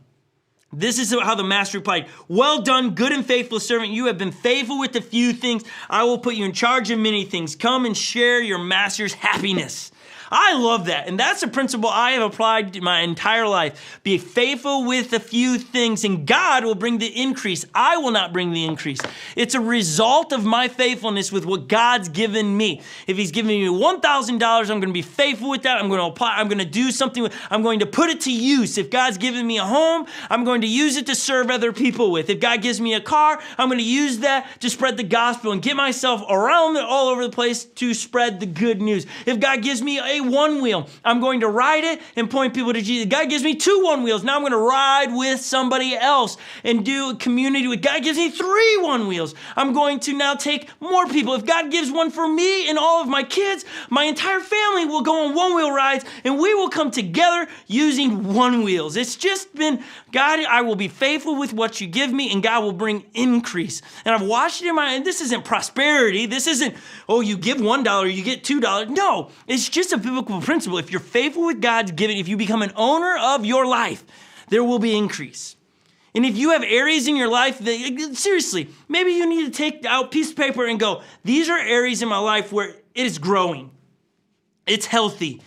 This is how the master replied, "Well done, good and faithful servant. You have been faithful with a few things. I will put you in charge of many things. Come and share your master's happiness." I love that. And that's a principle I have applied my entire life. Be faithful with a few things, and God will bring the increase. I will not bring the increase. It's a result of my faithfulness with what God's given me. If he's given me $1,000, I'm going to be faithful with that. I'm going to apply. I'm going to do something with, I'm going to put it to use. If God's given me a home, I'm going to use it to serve other people with. If God gives me a car, I'm going to use that to spread the gospel and get myself around all over the place to spread the good news. If God gives me a one wheel, I'm going to ride it and point people to Jesus. God gives me 2 one wheels. Now I'm going to ride with somebody else and do a community with. God gives me 3 one wheels. I'm going to now take more people. If God gives one for me and all of my kids, my entire family will go on one wheel rides and we will come together using one wheels. It's just been, God, I will be faithful with what you give me and God will bring increase. And I've watched it in my, and this isn't prosperity. This isn't, oh, you give $1, you get $2. No, it's just a biblical principle. If you're faithful with God's giving, if you become an owner of your life, there will be increase. And if you have areas in your life that, seriously, maybe you need to take out a piece of paper and go, these are areas in my life where it is growing. It's healthy.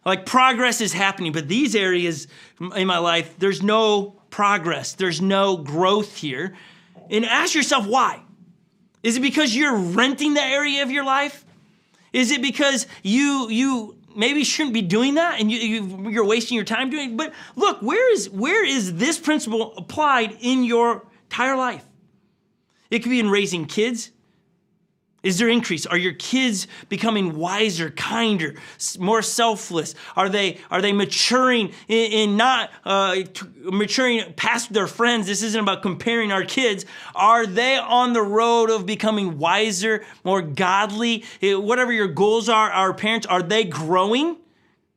Like progress is happening, but these areas in my life, there's no progress. There's no growth here. And ask yourself why. Is it because you're renting the area of your life? Is it because you maybe shouldn't be doing that and you're wasting your time doing it? But look, where is this principle applied in your entire life? It could be in raising kids. Is there increase? Are your kids becoming wiser, kinder, more selfless? Are they maturing in not maturing past their friends? This isn't about comparing our kids. Are they on the road of becoming wiser, more godly? Whatever your goals are, our parents, are they growing?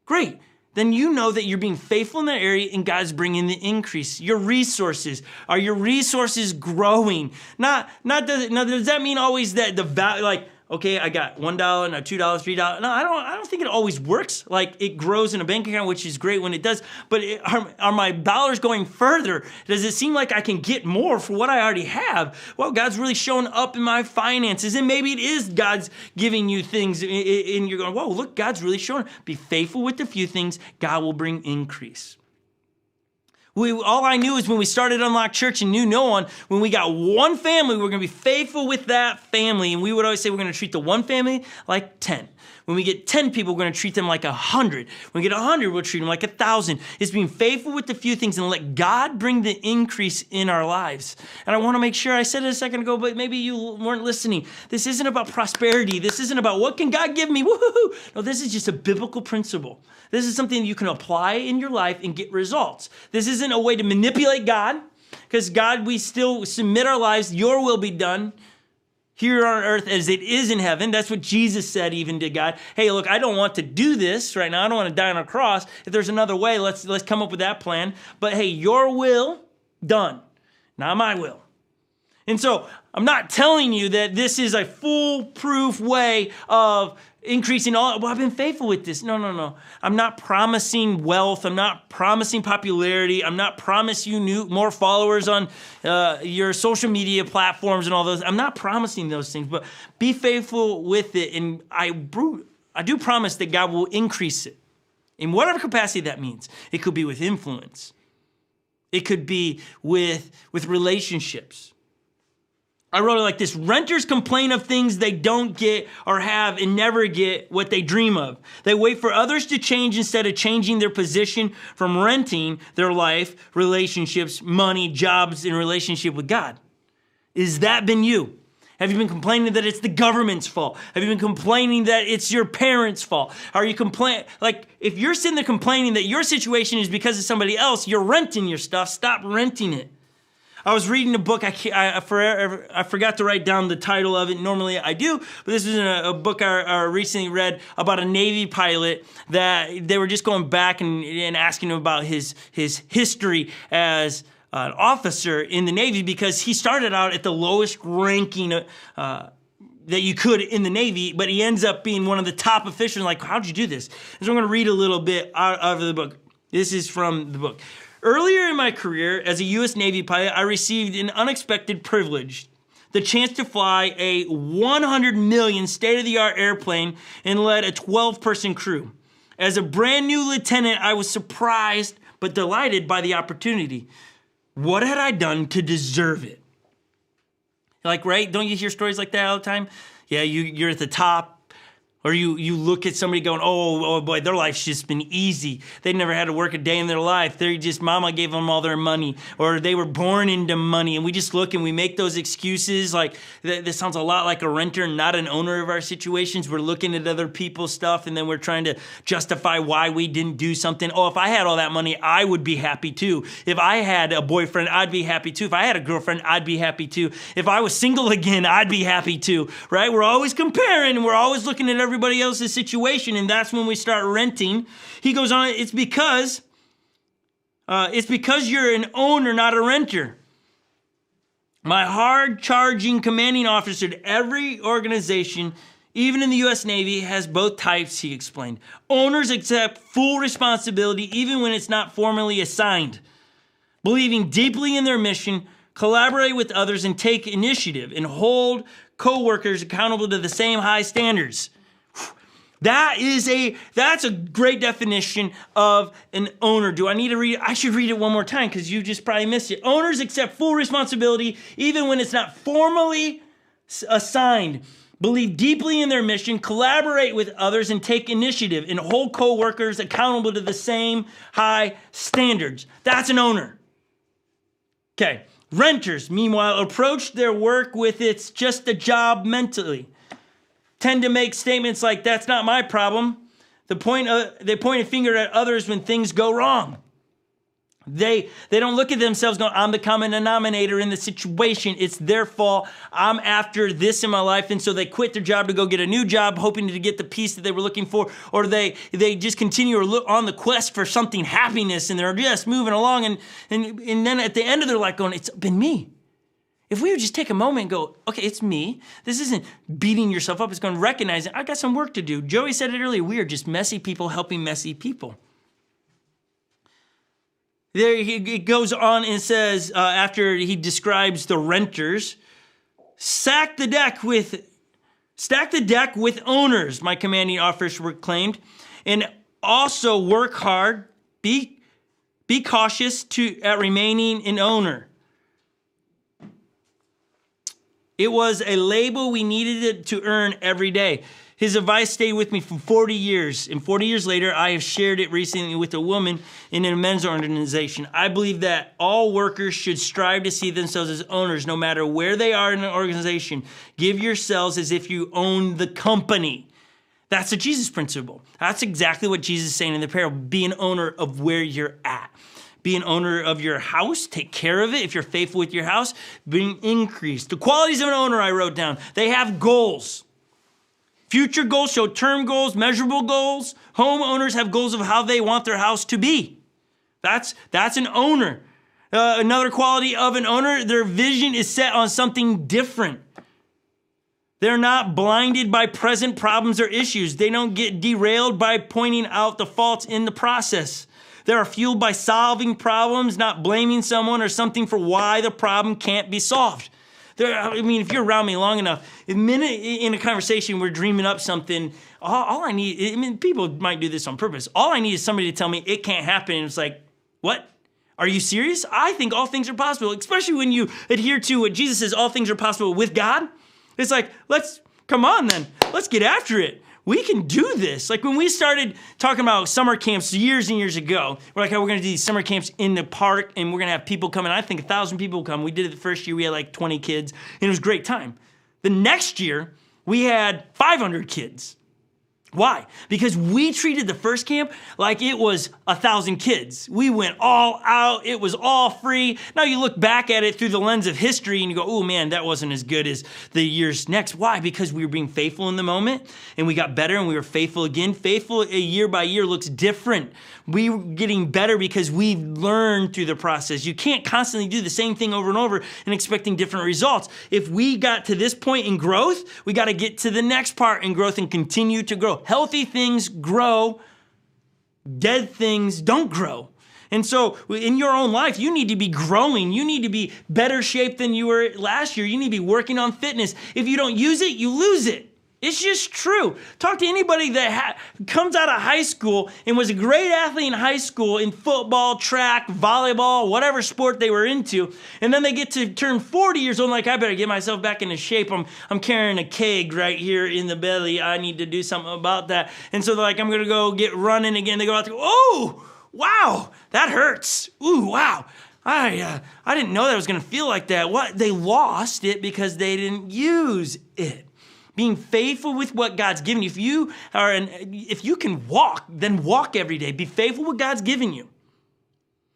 Great. Then you know that you're being faithful in that area and God's bringing the increase. Your resources, are your resources growing? Now, does that mean always that the value, like, okay, I got $1, now $2, $3. No, I don't think it always works. Like it grows in a bank account, which is great when it does. But are my dollars going further? Does it seem like I can get more for what I already have? Well, God's really showing up in my finances. And maybe it is God's giving you things and you're going, whoa, look, God's really showing. Be faithful with a few things. God will bring increase. All I knew is when we started Unlock Church and knew no one, when we got one family, we're going to be faithful with that family. And we would always say we're going to treat the one family like 10. When we get 10 people, we're going to treat them like 100. When we get 100, we'll treat them like 1,000. It's being faithful with the few things and let God bring the increase in our lives. And I want to make sure, I said it a second ago, but maybe you weren't listening. This isn't about prosperity. This isn't about what can God give me? Woo-hoo-hoo. No, this is just a biblical principle. This is something you can apply in your life and get results. This isn't a way to manipulate God, because God, we still submit our lives. Your will be done here on earth as it is in heaven. That's what Jesus said even to God. Hey, look, I don't want to do this right now. I don't want to die on a cross. If there's another way, let's come up with that plan. But hey, your will done, not my will. And so I'm not telling you that this is a foolproof way of increasing all. Well, I've been faithful with this. No. I'm not promising wealth. I'm not promising popularity. I'm not promising you more followers on your social media platforms and all those. I'm not promising those things, but be faithful with it. And I do promise that God will increase it in whatever capacity that means. It could be with influence. It could be with relationships. I wrote it like this: renters complain of things they don't get or have and never get what they dream of. They wait for others to change instead of changing their position from renting their life, relationships, money, jobs, and relationship with God. Is that been you? Have you been complaining that it's the government's fault? Have you been complaining that it's your parents' fault? Are you if you're sitting there complaining that your situation is because of somebody else, you're renting your stuff, stop renting it. I was reading a book, I forgot to write down the title of it. Normally I do, but this was a book I recently read about a Navy pilot that they were just going back and asking him about his history as an officer in the Navy, because he started out at the lowest ranking that you could in the Navy, but he ends up being one of the top officials. Like, how'd you do this? And so I'm going to read a little bit out of the book. This is from the book. Earlier in my career as a U.S. Navy pilot, I received an unexpected privilege, the chance to fly a 100 million state-of-the-art airplane and lead a 12-person crew. As a brand new lieutenant, I was surprised but delighted by the opportunity. What had I done to deserve it? Like, right? Don't you hear stories like that all the time? Yeah, you're at the top. Or you look at somebody going, oh boy, their life's just been easy. They never had to work a day in their life. Mama gave them all their money. Or they were born into money. And we just look and we make those excuses. Like, this sounds a lot like a renter, not an owner of our situations. We're looking at other people's stuff and then we're trying to justify why we didn't do something. Oh, if I had all that money, I would be happy too. If I had a boyfriend, I'd be happy too. If I had a girlfriend, I'd be happy too. If I was single again, I'd be happy too, right? We're always comparing and we're always looking at everybody else's situation, and that's when we start renting. He goes on, it's because you're an owner, not a renter. My hard-charging commanding officer to every organization, even in the U.S. Navy, has both types, he explained. Owners accept full responsibility even when it's not formally assigned, believing deeply in their mission, collaborate with others, and take initiative, and hold co-workers accountable to the same high standards. That's a great definition of an owner. Do I need to read it? I should read it one more time because you just probably missed it. Owners accept full responsibility even when it's not formally assigned. Believe deeply in their mission, collaborate with others, and take initiative, and hold co-workers accountable to the same high standards. That's an owner. Okay. Renters, meanwhile, approach their work with it's just a job mentally. Tend to make statements like, that's not my problem. They point a finger at others when things go wrong. They don't look at themselves going, I'm the common denominator in the situation. It's their fault. I'm after this in my life. And so they quit their job to go get a new job, hoping to get the peace that they were looking for. Or they just continue on the quest for something, happiness, and they're just moving along. And then at the end of their life going, it's been me. If we would just take a moment and go, okay, it's me. This isn't beating yourself up. It's going to recognize it. I got some work to do. Joey said it earlier. We are just messy people helping messy people. There he goes on and says, after he describes the renters, stack the deck with owners, my commanding officer claimed, and also work hard. Be cautious at remaining an owner. It was a label we needed to earn every day. His advice stayed with me for 40 years. And 40 years later, I have shared it recently with a woman in a men's organization. I believe that all workers should strive to see themselves as owners, no matter where they are in an organization. Give yourselves as if you own the company. That's a Jesus principle. That's exactly what Jesus is saying in the parable. Be an owner of where you're at. Be an owner of your house. Take care of it. If you're faithful with your house, bring increase. The qualities of an owner I wrote down. They have goals. Future goals show term goals, measurable goals. Homeowners have goals of how they want their house to be. That's an owner. Another quality of an owner, their vision is set on something different. They're not blinded by present problems or issues. They don't get derailed by pointing out the faults in the process. They are fueled by solving problems, not blaming someone or something for why the problem can't be solved. If you're around me long enough, the minute in a conversation we're dreaming up something, all I need, people might do this on purpose. All I need is somebody to tell me it can't happen. And it's like, what? Are you serious? I think all things are possible, especially when you adhere to what Jesus says, all things are possible with God. It's like, come on then, let's get after it. We can do this. Like when we started talking about summer camps years and years ago, we're like, oh, we're gonna do these summer camps in the park and we're gonna have people come, and I think 1,000 people come. We did it the first year, we had like 20 kids, and it was a great time. The next year, we had 500 kids. Why? Because we treated the first camp like it was 1,000 kids. We went all out. It was all free. Now you look back at it through the lens of history and you go, oh man, that wasn't as good as the years next. Why? Because we were being faithful in the moment and we got better and we were faithful again. Faithful year by year looks different. We were getting better because we learned through the process. You can't constantly do the same thing over and over and expecting different results. If we got to this point in growth, we got to get to the next part in growth and continue to grow. Healthy things grow, dead things don't grow. And so in your own life, you need to be growing. You need to be better shape than you were last year. You need to be working on fitness. If you don't use it, you lose it. It's just true. Talk to anybody that comes out of high school and was a great athlete in high school in football, track, volleyball, whatever sport they were into, and then they get to turn 40 years old, like, I better get myself back into shape. I'm carrying a keg right here in the belly. I need to do something about that. And so they're like, I'm going to go get running again. They go out there, oh, wow, that hurts. Ooh, wow. I didn't know that was going to feel like that. What? They lost it because they didn't use it. Being faithful with what God's given you. If you can walk, then walk every day. Be faithful with what God's given you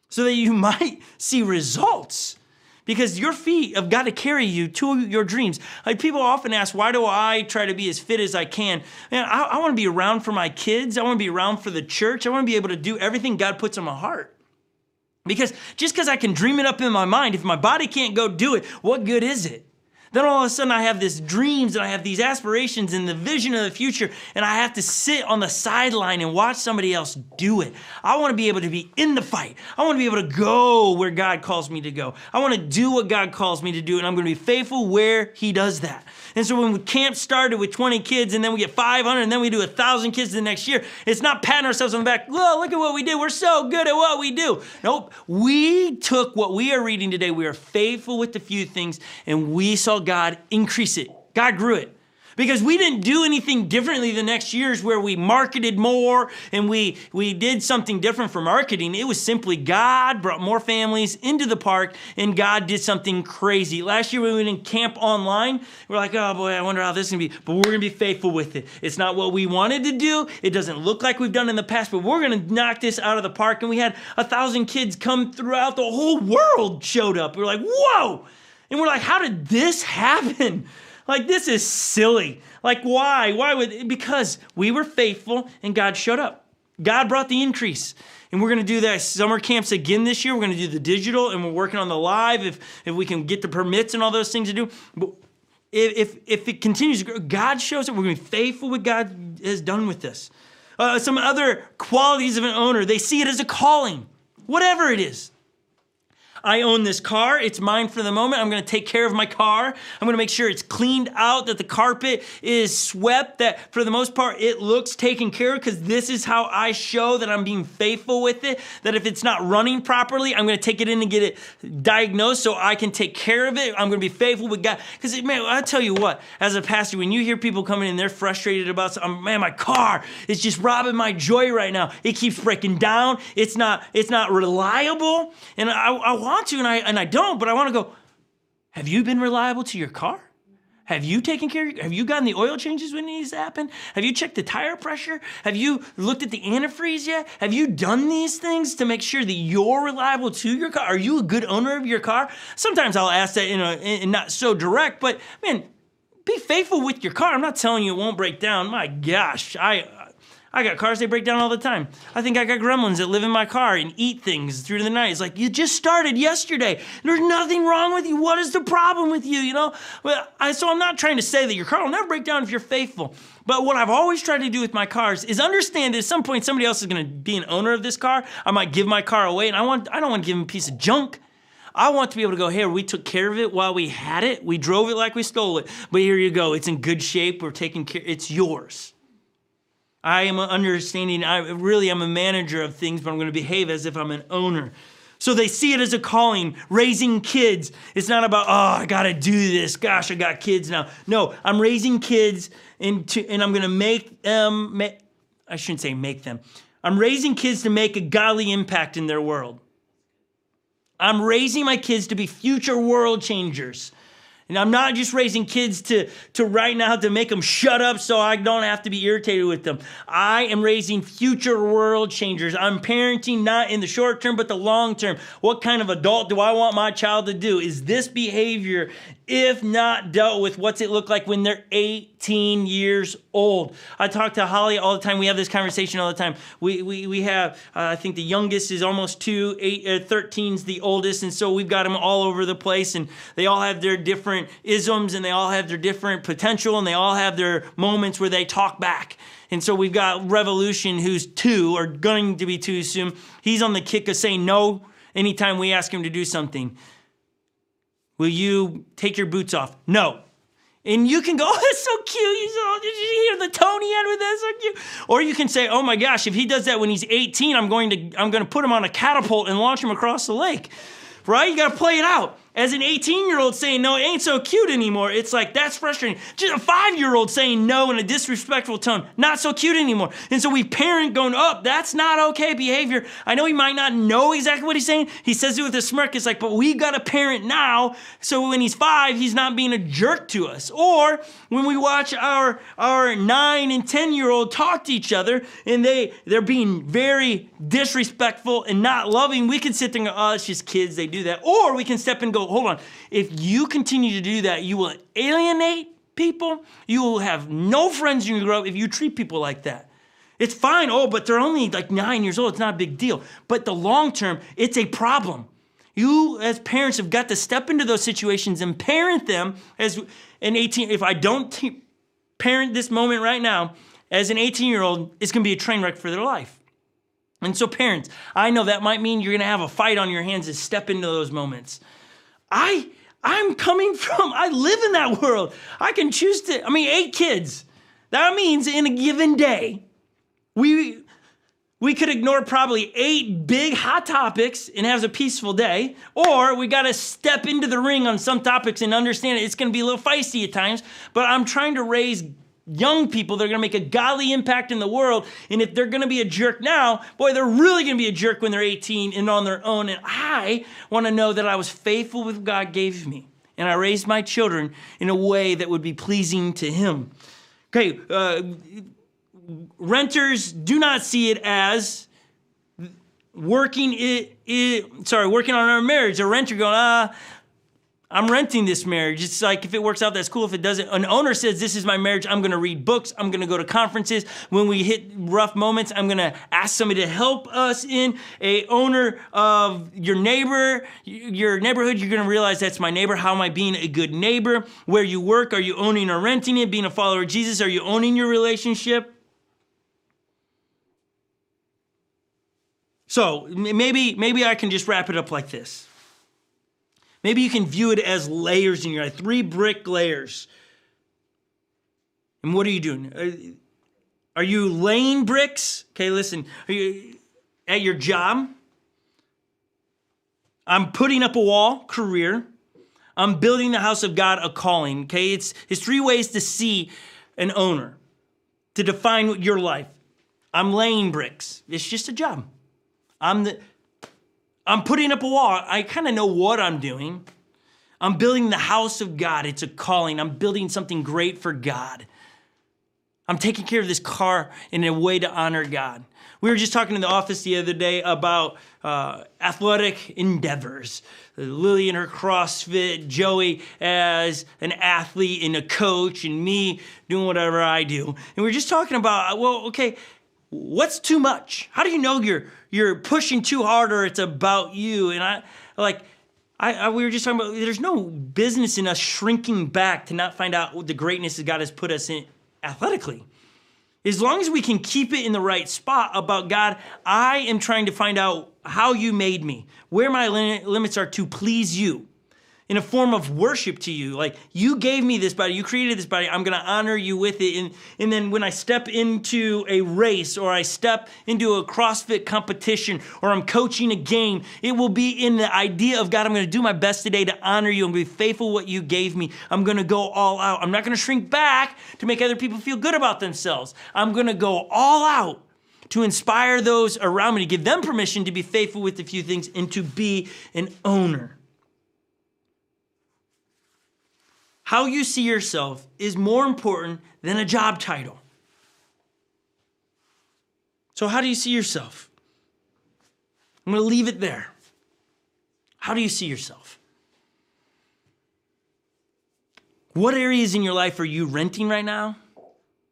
so that you might see results. Because your feet have got to carry you to your dreams. Like people often ask, why do I try to be as fit as I can? Man, I want to be around for my kids. I want to be around for the church. I want to be able to do everything God puts in my heart. Because just because I can dream it up in my mind, if my body can't go do it, what good is it? Then all of a sudden I have these dreams and I have these aspirations and the vision of the future, and I have to sit on the sideline and watch somebody else do it. I want to be able to be in the fight. I want to be able to go where God calls me to go. I want to do what God calls me to do, and I'm going to be faithful where He does that. And so when camp started with 20 kids and then we get 500 and then we do 1,000 kids the next year, it's not patting ourselves on the back, whoa, look at what we did. We're so good at what we do. Nope. We took what we are reading today. We are faithful with the few things, and we saw God increase it. God grew it. Because we didn't do anything differently the next years where we marketed more and we did something different for marketing. It was simply God brought more families into the park and God did something crazy. Last year we went in camp online. We're like, oh boy, I wonder how this is going to be. But we're going to be faithful with it. It's not what we wanted to do. It doesn't look like we've done in the past, but we're going to knock this out of the park. And we had 1,000 kids come throughout the whole world showed up. We were like, whoa. And we're like, how did this happen? Like, this is silly. Like, why? Because we were faithful and God showed up. God brought the increase. And we're going to do that summer camps again this year. We're going to do the digital, and we're working on the live if we can get the permits and all those things to do. But if it continues to grow, God shows up. We're going to be faithful with what God has done with this. Some other qualities of an owner, they see it as a calling, whatever it is. I own this car. It's mine for the moment. I'm going to take care of my car. I'm going to make sure it's cleaned out, that the carpet is swept, that for the most part it looks taken care of, because this is how I show that I'm being faithful with it, that if it's not running properly, I'm going to take it in and get it diagnosed so I can take care of it. I'm going to be faithful with God. Because, man, I tell you what, as a pastor, when you hear people coming in, they're frustrated about something, man, my car is just robbing my joy right now. It keeps breaking down. It's not reliable. And I want to and I don't, but I want to go, have you been reliable to your car? Have you taken care of have you gotten the oil changes when it needs to happen? Have you checked the tire pressure? Have you looked at the antifreeze yet? Have you done these things to make sure that you're reliable to your car? Are you a good owner of your car? Sometimes I'll ask that in not so direct, but man, be faithful with your car. I'm not telling you it won't break down. My gosh, I got cars, they break down all the time. I think I got gremlins that live in my car and eat things through the night. It's like, you just started yesterday. There's nothing wrong with you. What is the problem with you, you know? So I'm not trying to say that your car will never break down if you're faithful. But what I've always tried to do with my cars is understand that at some point somebody else is going to be an owner of this car. I might give my car away, and I don't want to give them a piece of junk. I want to be able to go, hey, we took care of it while we had it. We drove it like we stole it. But here you go. It's in good shape. We're taking care. It's yours. I am understanding, I'm a manager of things, but I'm going to behave as if I'm an owner. So they see it as a calling. Raising kids, it's not about, oh, I got to do this. Gosh, I got kids now. No, I'm raising kids and I'm going to make them, I shouldn't say make them. I'm raising kids to make a godly impact in their world. I'm raising my kids to be future world changers. And I'm not just raising kids to right now to make them shut up so I don't have to be irritated with them. I am raising future world changers. I'm parenting not in the short term, but the long term. What kind of adult do I want my child to do? Is this behavior, if not dealt with, what's it look like when they're 18 years old? I talk to Holly all the time. We have this conversation all the time. We have, I think the youngest is almost 2, 13's the oldest. And so we've got them all over the place, and they all have their different isms, and they all have their different potential, and they all have their moments where they talk back. And so we've got Revolution, who's 2 or going to be 2 soon. He's on the kick of saying no anytime we ask him to do something. Will you take your boots off? No. And you can go, oh, that's so cute. Did you hear the tone he had with that? So cute. Or you can say, oh my gosh, if he does that when he's 18, I'm going to put him on a catapult and launch him across the lake. Right? You got to play it out. As an 18-year-old saying no, it ain't so cute anymore. It's like, that's frustrating. Just a 5-year-old saying no in a disrespectful tone, not so cute anymore. And so we parent going, oh, that's not okay behavior. I know he might not know exactly what he's saying. He says it with a smirk. It's like, but we got to parent now. So when he's 5, he's not being a jerk to us. Or when we watch our 9 and 10-year-old talk to each other and they're being very disrespectful and not loving, we can sit there and go, oh, it's just kids. They do that. Or we can step in and go, hold on. If you continue to do that, you will alienate people. You will have no friends when you grow up if you treat people like that. It's fine. Oh, but they're only like 9 years old. It's not a big deal. But the long term, it's a problem. You as parents have got to step into those situations and parent them as an 18. If I don't parent this moment right now, as an 18-year-old, it's going to be a train wreck for their life. And so parents, I know that might mean you're going to have a fight on your hands to step into those moments. I'm coming from, I live in that world. I can choose to, 8 kids. That means in a given day, we could ignore probably 8 big hot topics and have a peaceful day, or we got to step into the ring on some topics and understand it's going to be a little feisty at times, but I'm trying to raise young people that are going to make a godly impact in the world. And if they're going to be a jerk now, boy, they're really going to be a jerk when they're 18 and on their own. And I want to know that I was faithful with what God gave me. And I raised my children in a way that would be pleasing to Him. Okay, renters do not see it as working on our marriage. A renter going, I'm renting this marriage. It's like, if it works out, that's cool. If it doesn't, an owner says, this is my marriage. I'm going to read books. I'm going to go to conferences. When we hit rough moments, I'm going to ask somebody to help us in. A owner of your neighborhood, you're going to realize that's my neighbor. How am I being a good neighbor? Where you work, are you owning or renting it? Being a follower of Jesus, are you owning your relationship? So maybe I can just wrap it up like this. Maybe you can view it as layers in your life, 3 brick layers. And what are you doing? Are you laying bricks? Okay, listen. Are you at your job? I'm putting up a wall, career. I'm building the house of God, a calling. Okay, it's 3 ways to see an owner, to define your life. I'm laying bricks. It's just a job. I'm putting up a wall. I kind of know what I'm doing. I'm building the house of God. It's a calling. I'm building something great for God. I'm taking care of this car in a way to honor God. We were just talking in the office the other day about athletic endeavors. Lily and her CrossFit, Joey as an athlete and a coach, and me doing whatever I do. And we were just talking about, well, okay, what's too much? How do you know you're pushing too hard or it's about you? And we were just talking about, there's no business in us shrinking back to not find out the greatness that God has put us in athletically. As long as we can keep it in the right spot about God, I am trying to find out how you made me, where my limits are to please you. in a form of worship to you. Like, you gave me this body, you created this body, I'm gonna honor you with it. And then when I step into a race, or I step into a CrossFit competition, or I'm coaching a game, it will be in the idea of, God, I'm gonna do my best today to honor you. I'm gonna be faithful to what you gave me. I'm gonna go all out. I'm not gonna shrink back to make other people feel good about themselves. I'm gonna go all out to inspire those around me, to give them permission to be faithful with a few things and to be an owner. How you see yourself is more important than a job title. So how do you see yourself? I'm going to leave it there. How do you see yourself? What areas in your life are you renting right now?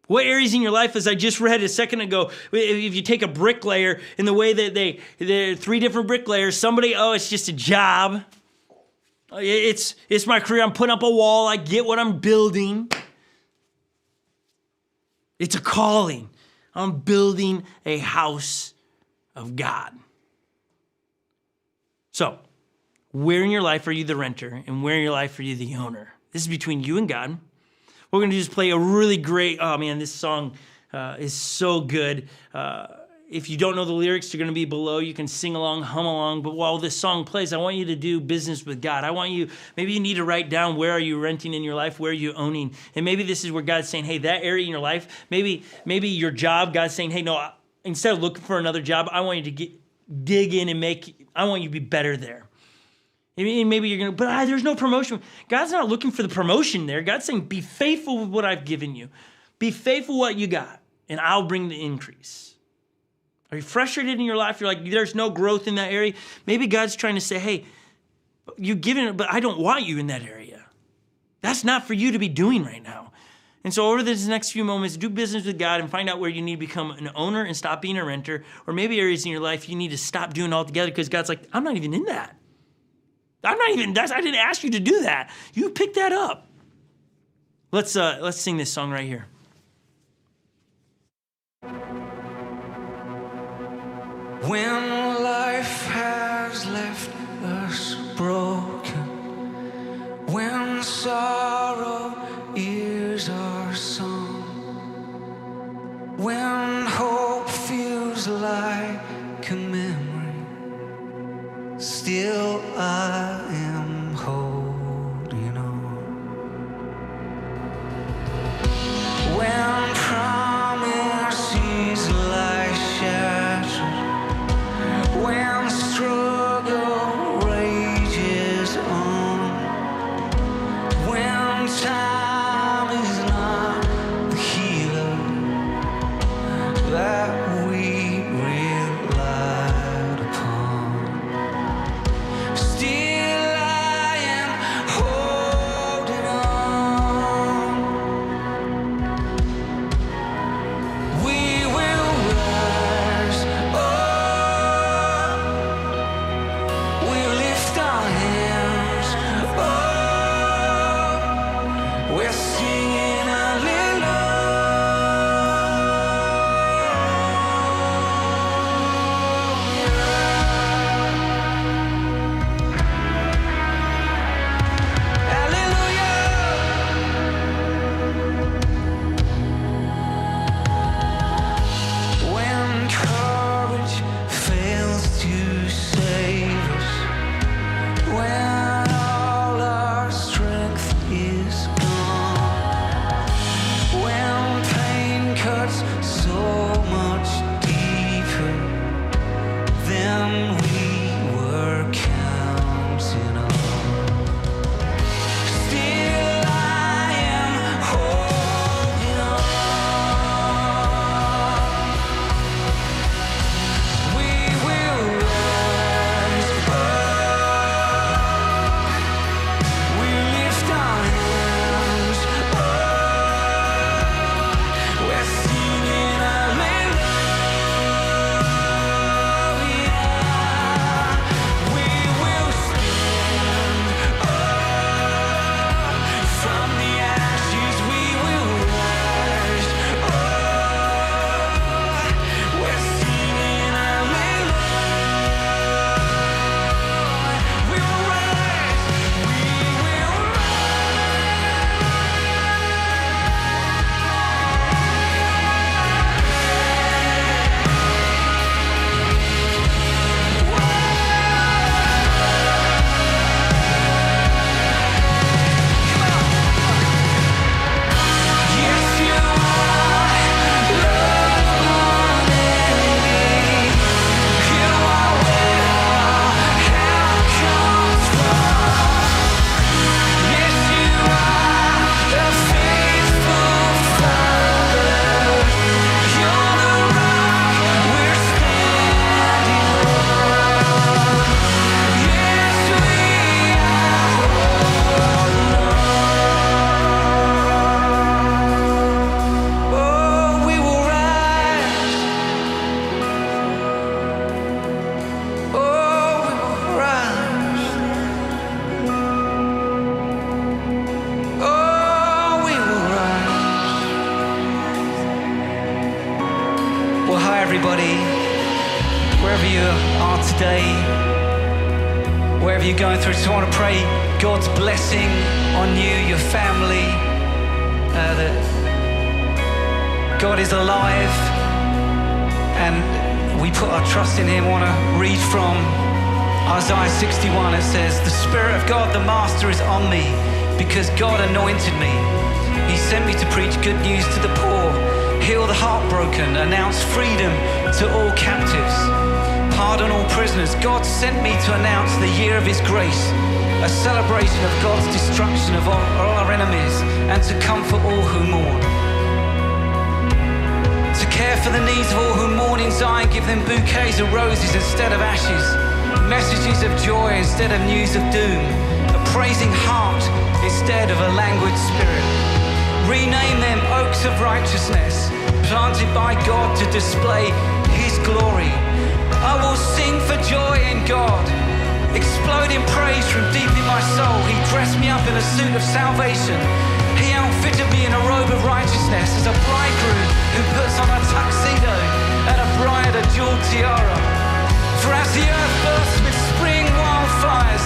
What areas in your life, as I just read a second ago, if you take a bricklayer, in the way that there are 3 different bricklayers, somebody, it's just a job. It's my career. I'm putting up a wall. I get what I'm building. It's a calling. I'm building a house of God. So, where in your life are you the renter, and where in your life are you the owner? This is between you and God. We're going to just play a really great, this song is so good. If you don't know the lyrics, they're going to be below. You can sing along, hum along. But while this song plays, I want you to do business with God. Maybe you need to write down, where are you renting in your life? Where are you owning? And maybe this is where God's saying, hey, that area in your life, maybe your job, God's saying, hey, no, instead of looking for another job, I want you to dig in and I want you to be better there. Maybe you're going to, but there's no promotion. God's not looking for the promotion there. God's saying, be faithful with what I've given you. Be faithful with what you got, and I'll bring the increase. Are you frustrated in your life? You're like, there's no growth in that area. Maybe God's trying to say, hey, you've given it, but I don't want you in that area. That's not for you to be doing right now. And so over these next few moments, do business with God and find out where you need to become an owner and stop being a renter. Or maybe areas in your life you need to stop doing altogether, because God's like, I'm not even in that. I didn't ask you to do that. You picked that up. Let's sing this song right here. When life has left us broken, when sorrow is our song, when hope feels like a memory, still I am holding on. When promises lie shattered, when struggle rages on, when time is not the healer that we relied upon, everybody, wherever you are today, wherever you're going through. So I want to pray God's blessing on you, your family, that God is alive and we put our trust in Him. I want to read from Isaiah 61. It says, "The Spirit of God, the Master, is on me because God anointed me. He sent me to preach good news to the poor, heal the heartbroken, announce freedom to all captives, pardon all prisoners." God sent me to announce the year of His grace, a celebration of God's destruction of all our enemies, and to comfort all who mourn. To care for the needs of all who mourn in Zion, give them bouquets of roses instead of ashes, messages of joy instead of news of doom, a praising heart instead of a languid spirit. Rename them oaks of righteousness, planted by God to display His glory. I will sing for joy in God, explode in praise from deep in my soul. He dressed me up in a suit of salvation. He outfitted me in a robe of righteousness, as a bridegroom who puts on a tuxedo and a bride a jeweled tiara. For as the earth bursts with spring wildfires,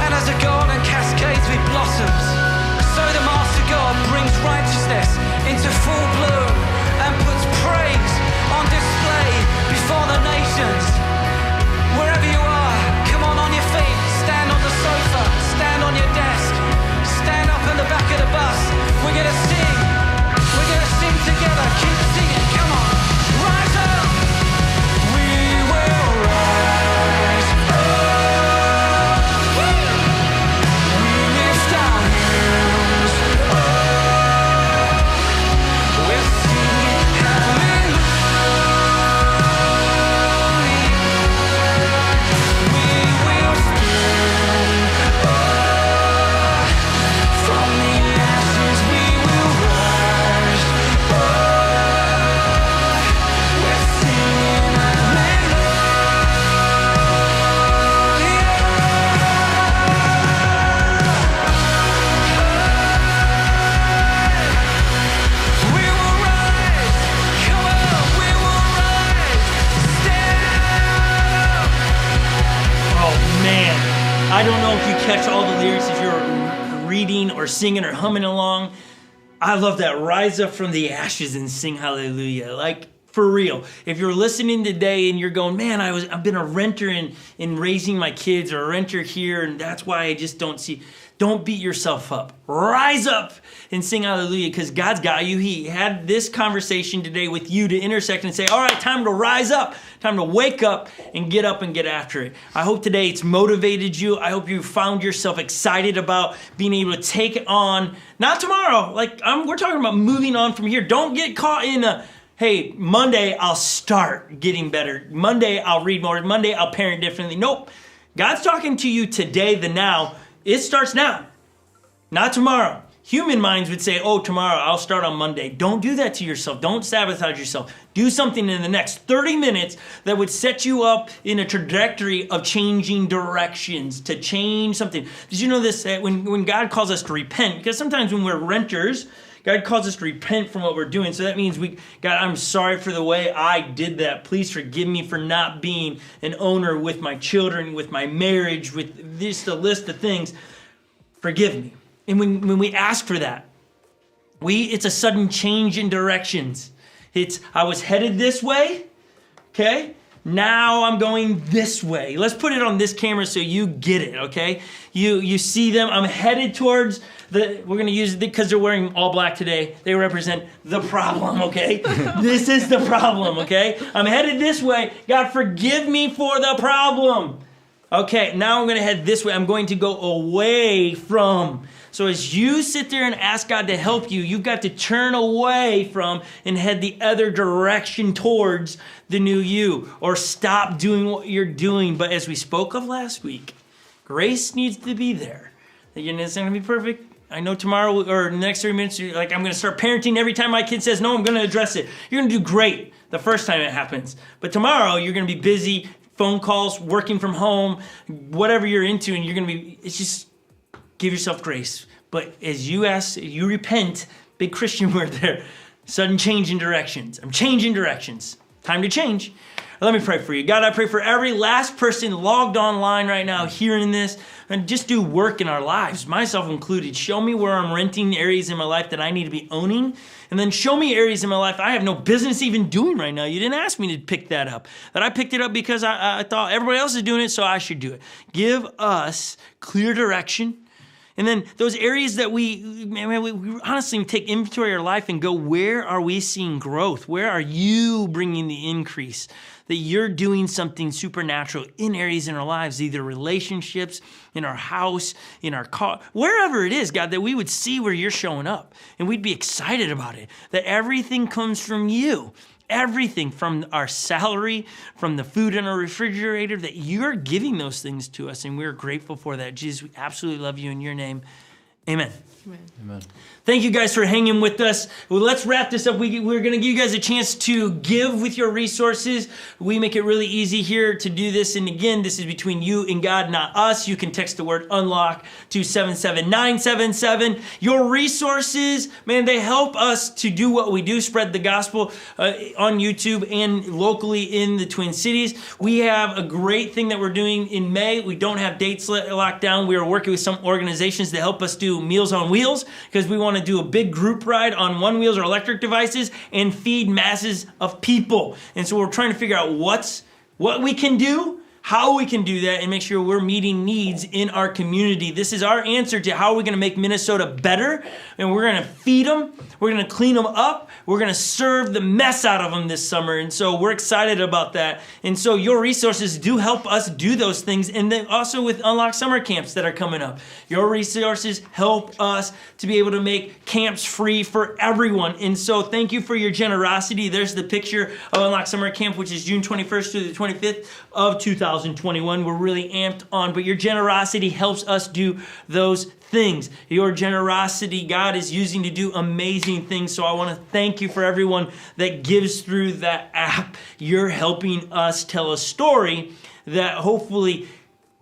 and as a garden cascades with blossoms, so the Master God brings righteousness into full bloom and puts praise on display before the nations. Wherever you are, come on your feet, stand on the sofa, stand on your desk, stand up in the back of the bus. We're gonna sing together, keep singing, come on, rise up. We will rise up. We lift our hands up. We're singing hallelujah. We will stand up. From the ashes we will rise up. We're singing hallelujah. We will rise, come on, we will rise, stand up. Oh man, I don't know if you catch all the lyrics if you're reading or singing or humming along. I love that. Rise up from the ashes and sing hallelujah. Like, for real. If you're listening today and you're going, man, I've been a renter in raising my kids, or a renter here, and that's why I just don't see. Don't beat yourself up. Rise up and sing hallelujah, because God's got you. He had this conversation today with you to intersect and say, all right, time to rise up, time to wake up and get after it. I hope today it's motivated you. I hope you found yourself excited about being able to take it on, not tomorrow. We're talking about moving on from here. Don't get caught in hey, Monday I'll start getting better. Monday I'll read more. Monday I'll parent differently. Nope. God's talking to you today, the now. It starts now, not tomorrow. Human minds would say, oh, tomorrow, I'll start on Monday. Don't do that to yourself. Don't sabotage yourself. Do something in the next 30 minutes that would set you up in a trajectory of changing directions, to change something. Did you know this, that when God calls us to repent, because sometimes when we're renters, God calls us to repent from what we're doing. So that means God, I'm sorry for the way I did that. Please forgive me for not being an owner with my children, with my marriage, with just a list of things. Forgive me. And when we ask for that, it's a sudden change in directions. I was headed this way, okay? Now I'm going this way. Let's put it on this camera so you get it, okay? You see them. I'm headed towards we're going to use it because they're wearing all black today. They represent the problem, okay? This is the problem, okay? I'm headed this way. God, forgive me for the problem. Okay, now I'm going to head this way. I'm going to go away from. So as you sit there and ask God to help you, you've got to turn away from and head the other direction towards the new you, or stop doing what you're doing. But as we spoke of last week, grace needs to be there. Again, it's not going to be perfect. I know tomorrow or the next 30 minutes, you're like, I'm going to start parenting every time my kid says no, I'm going to address it. You're going to do great the first time it happens. But tomorrow, you're going to be busy, phone calls, working from home, whatever you're into, and you're going to be, it's just, give yourself grace. But as you repent, big Christian word there, sudden change in directions. I'm changing directions. time to change. Let me pray for you. God, I pray for every last person logged online right now hearing this, and just do work in our lives, myself included. Show me where I'm renting areas in my life that I need to be owning, and then show me areas in my life I have no business even doing right now. You didn't ask me to pick that up. That I picked it up because I thought everybody else is doing it, so I should do it. Give us clear direction. And then those areas that we honestly take inventory of our life and go, where are we seeing growth? Where are you bringing the increase? That you're doing something supernatural in areas in our lives, either relationships, in our house, in our car, wherever it is, God, that we would see where you're showing up and we'd be excited about it. That everything comes from you. Everything from our salary, from the food in our refrigerator, that you're giving those things to us, and we're grateful for that. Jesus, we absolutely love you in your name. Amen. Amen. Thank you guys for hanging with us. Well, let's wrap this up. We're going to give you guys a chance to give with your resources. We make it really easy here to do this. And again, this is between you and God, not us. You can text the word UNLOCK to 77977. Your resources, man, they help us to do what we do, spread the gospel on YouTube and locally in the Twin Cities. We have a great thing that we're doing in May. We don't have dates locked down. We are working with some organizations to help us do Meals on Wheels, because we want to do a big group ride on one wheels or electric devices and feed masses of people. And so we're trying to figure out what we can do, how we can do that, and make sure we're meeting needs in our community. This is our answer to how we're going to make Minnesota better, and we're going to feed them, we're going to clean them up, we're going to serve the mess out of them this summer, and so we're excited about that. And so your resources do help us do those things, and then also with Unlock Summer Camps that are coming up. Your resources help us to be able to make camps free for everyone, and so thank you for your generosity. There's the picture of Unlock Summer Camp, which is June 21st through the 25th of 2021. We're really amped on, but your generosity helps us do those things. Your generosity, God is using to do amazing things. So I want to thank you for everyone that gives through that app. You're helping us tell a story that hopefully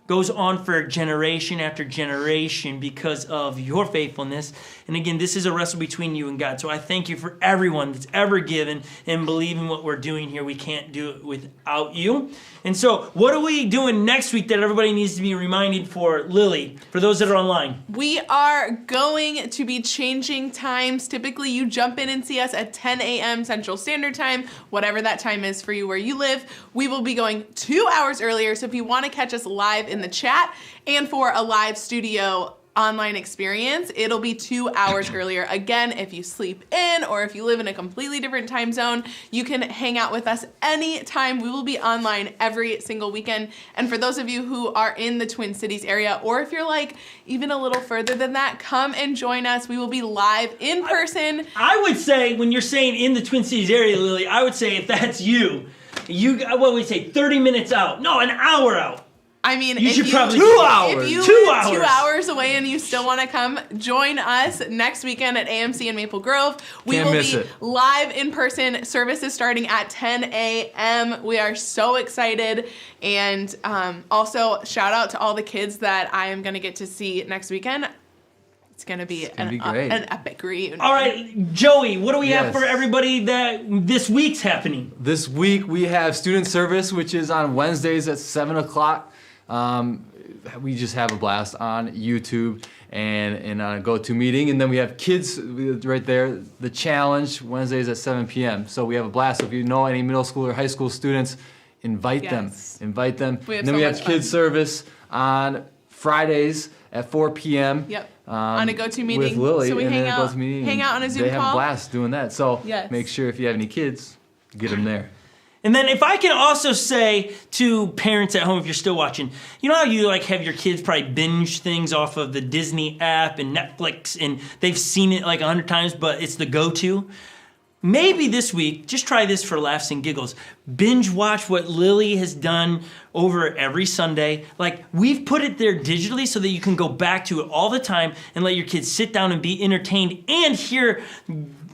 goes on for generation after generation because of your faithfulness. And again, this is a wrestle between you and God. So I thank you for everyone that's ever given and believe in what we're doing here. We can't do it without you. And so what are we doing next week that everybody needs to be reminded for, Lily, for those that are online? We are going to be changing times. Typically, you jump in and see us at 10 a.m. Central Standard Time, whatever that time is for you where you live. We will be going 2 hours earlier, so if you want to catch us live in the chat and for a live studio online experience, it'll be 2 hours earlier. Again, if you sleep in or if you live in a completely different time zone, you can hang out with us anytime. We will be online every single weekend. And for those of you who are in the Twin Cities area, or if you're like even a little further than that, come and join us. We will be live in person. I would say, when you're saying in the Twin Cities area, Lily, I would say if that's you, what would we say, 30 minutes out? No, an hour out. I mean, you should probably 2 hours. If you 2 live hours. 2 hours away and you still want to come, join us next weekend at AMC in Maple Grove. We Can't will miss be it. live in person. Services starting at 10 a.m. We are so excited. And also, shout out to all the kids that I am going to get to see next weekend. It's going to be great. an epic reunion. All right, Joey, what do we have Yes. for everybody that this week's happening? This week we have student service, which is on Wednesdays at 7 o'clock. We just have a blast on YouTube and on a GoToMeeting. And then we have kids right there, the challenge, Wednesdays at 7 p.m. So we have a blast. So if you know any middle school or high school students, invite Yes. them. Invite them. We have and then so we have much kids fun. service on Fridays at 4 p.m. Yep. On a GoToMeeting. With Lily. So we and hang then a out, GoToMeeting. hang out on a Zoom They have a call. blast doing that. So Yes. make sure if you have any kids, get them there. And then if I can also say to parents at home, if you're still watching, you know how you like have your kids probably binge things off of the Disney app and Netflix, and they've seen it like 100 times, but it's the go-to? Maybe this week, just try this for laughs and giggles. Binge watch what Lily has done over every Sunday. Like, we've put it there digitally so that you can go back to it all the time and let your kids sit down and be entertained and hear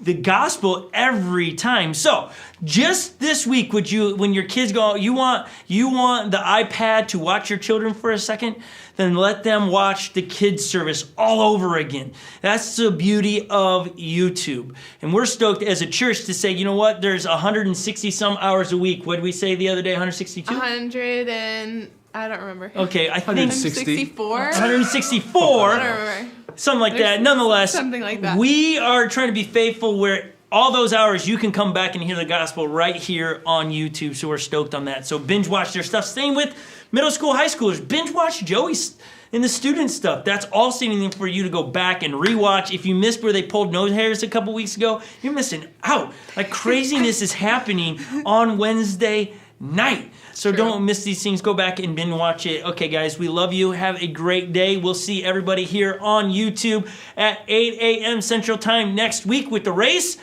the gospel every time. So just this week, when your kids go, you want the iPad to watch your children for a second, then let them watch the kids service all over again. That's the beauty of YouTube. And we're stoked as a church to say, you know what, there's 160 some hours a week. What did we say the other day, 162? 100 and I don't remember. Okay, I think 164? 164. I don't remember. Something like that. Nonetheless, something like that. We are trying to be faithful where all those hours you can come back and hear the gospel right here on YouTube. So we're stoked on that. So binge watch their stuff. Same with middle school, high schoolers. Binge watch Joey's and the student stuff. That's all standing for you to go back and rewatch. If you missed where they pulled nose hairs a couple weeks ago, you're missing out. Like craziness is happening on Wednesday night. So don't miss these things. Go back and binge watch it. Okay, guys, we love you. Have a great day. We'll see everybody here on YouTube at 8 a.m. Central Time next week with the race.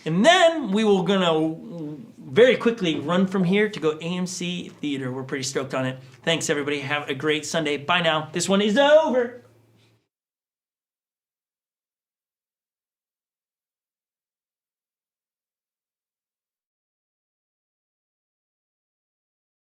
And then we will gonna very quickly run from here to go AMC Theater. We're pretty stoked on it. Thanks, everybody. Have a great Sunday. Bye now. This one is over.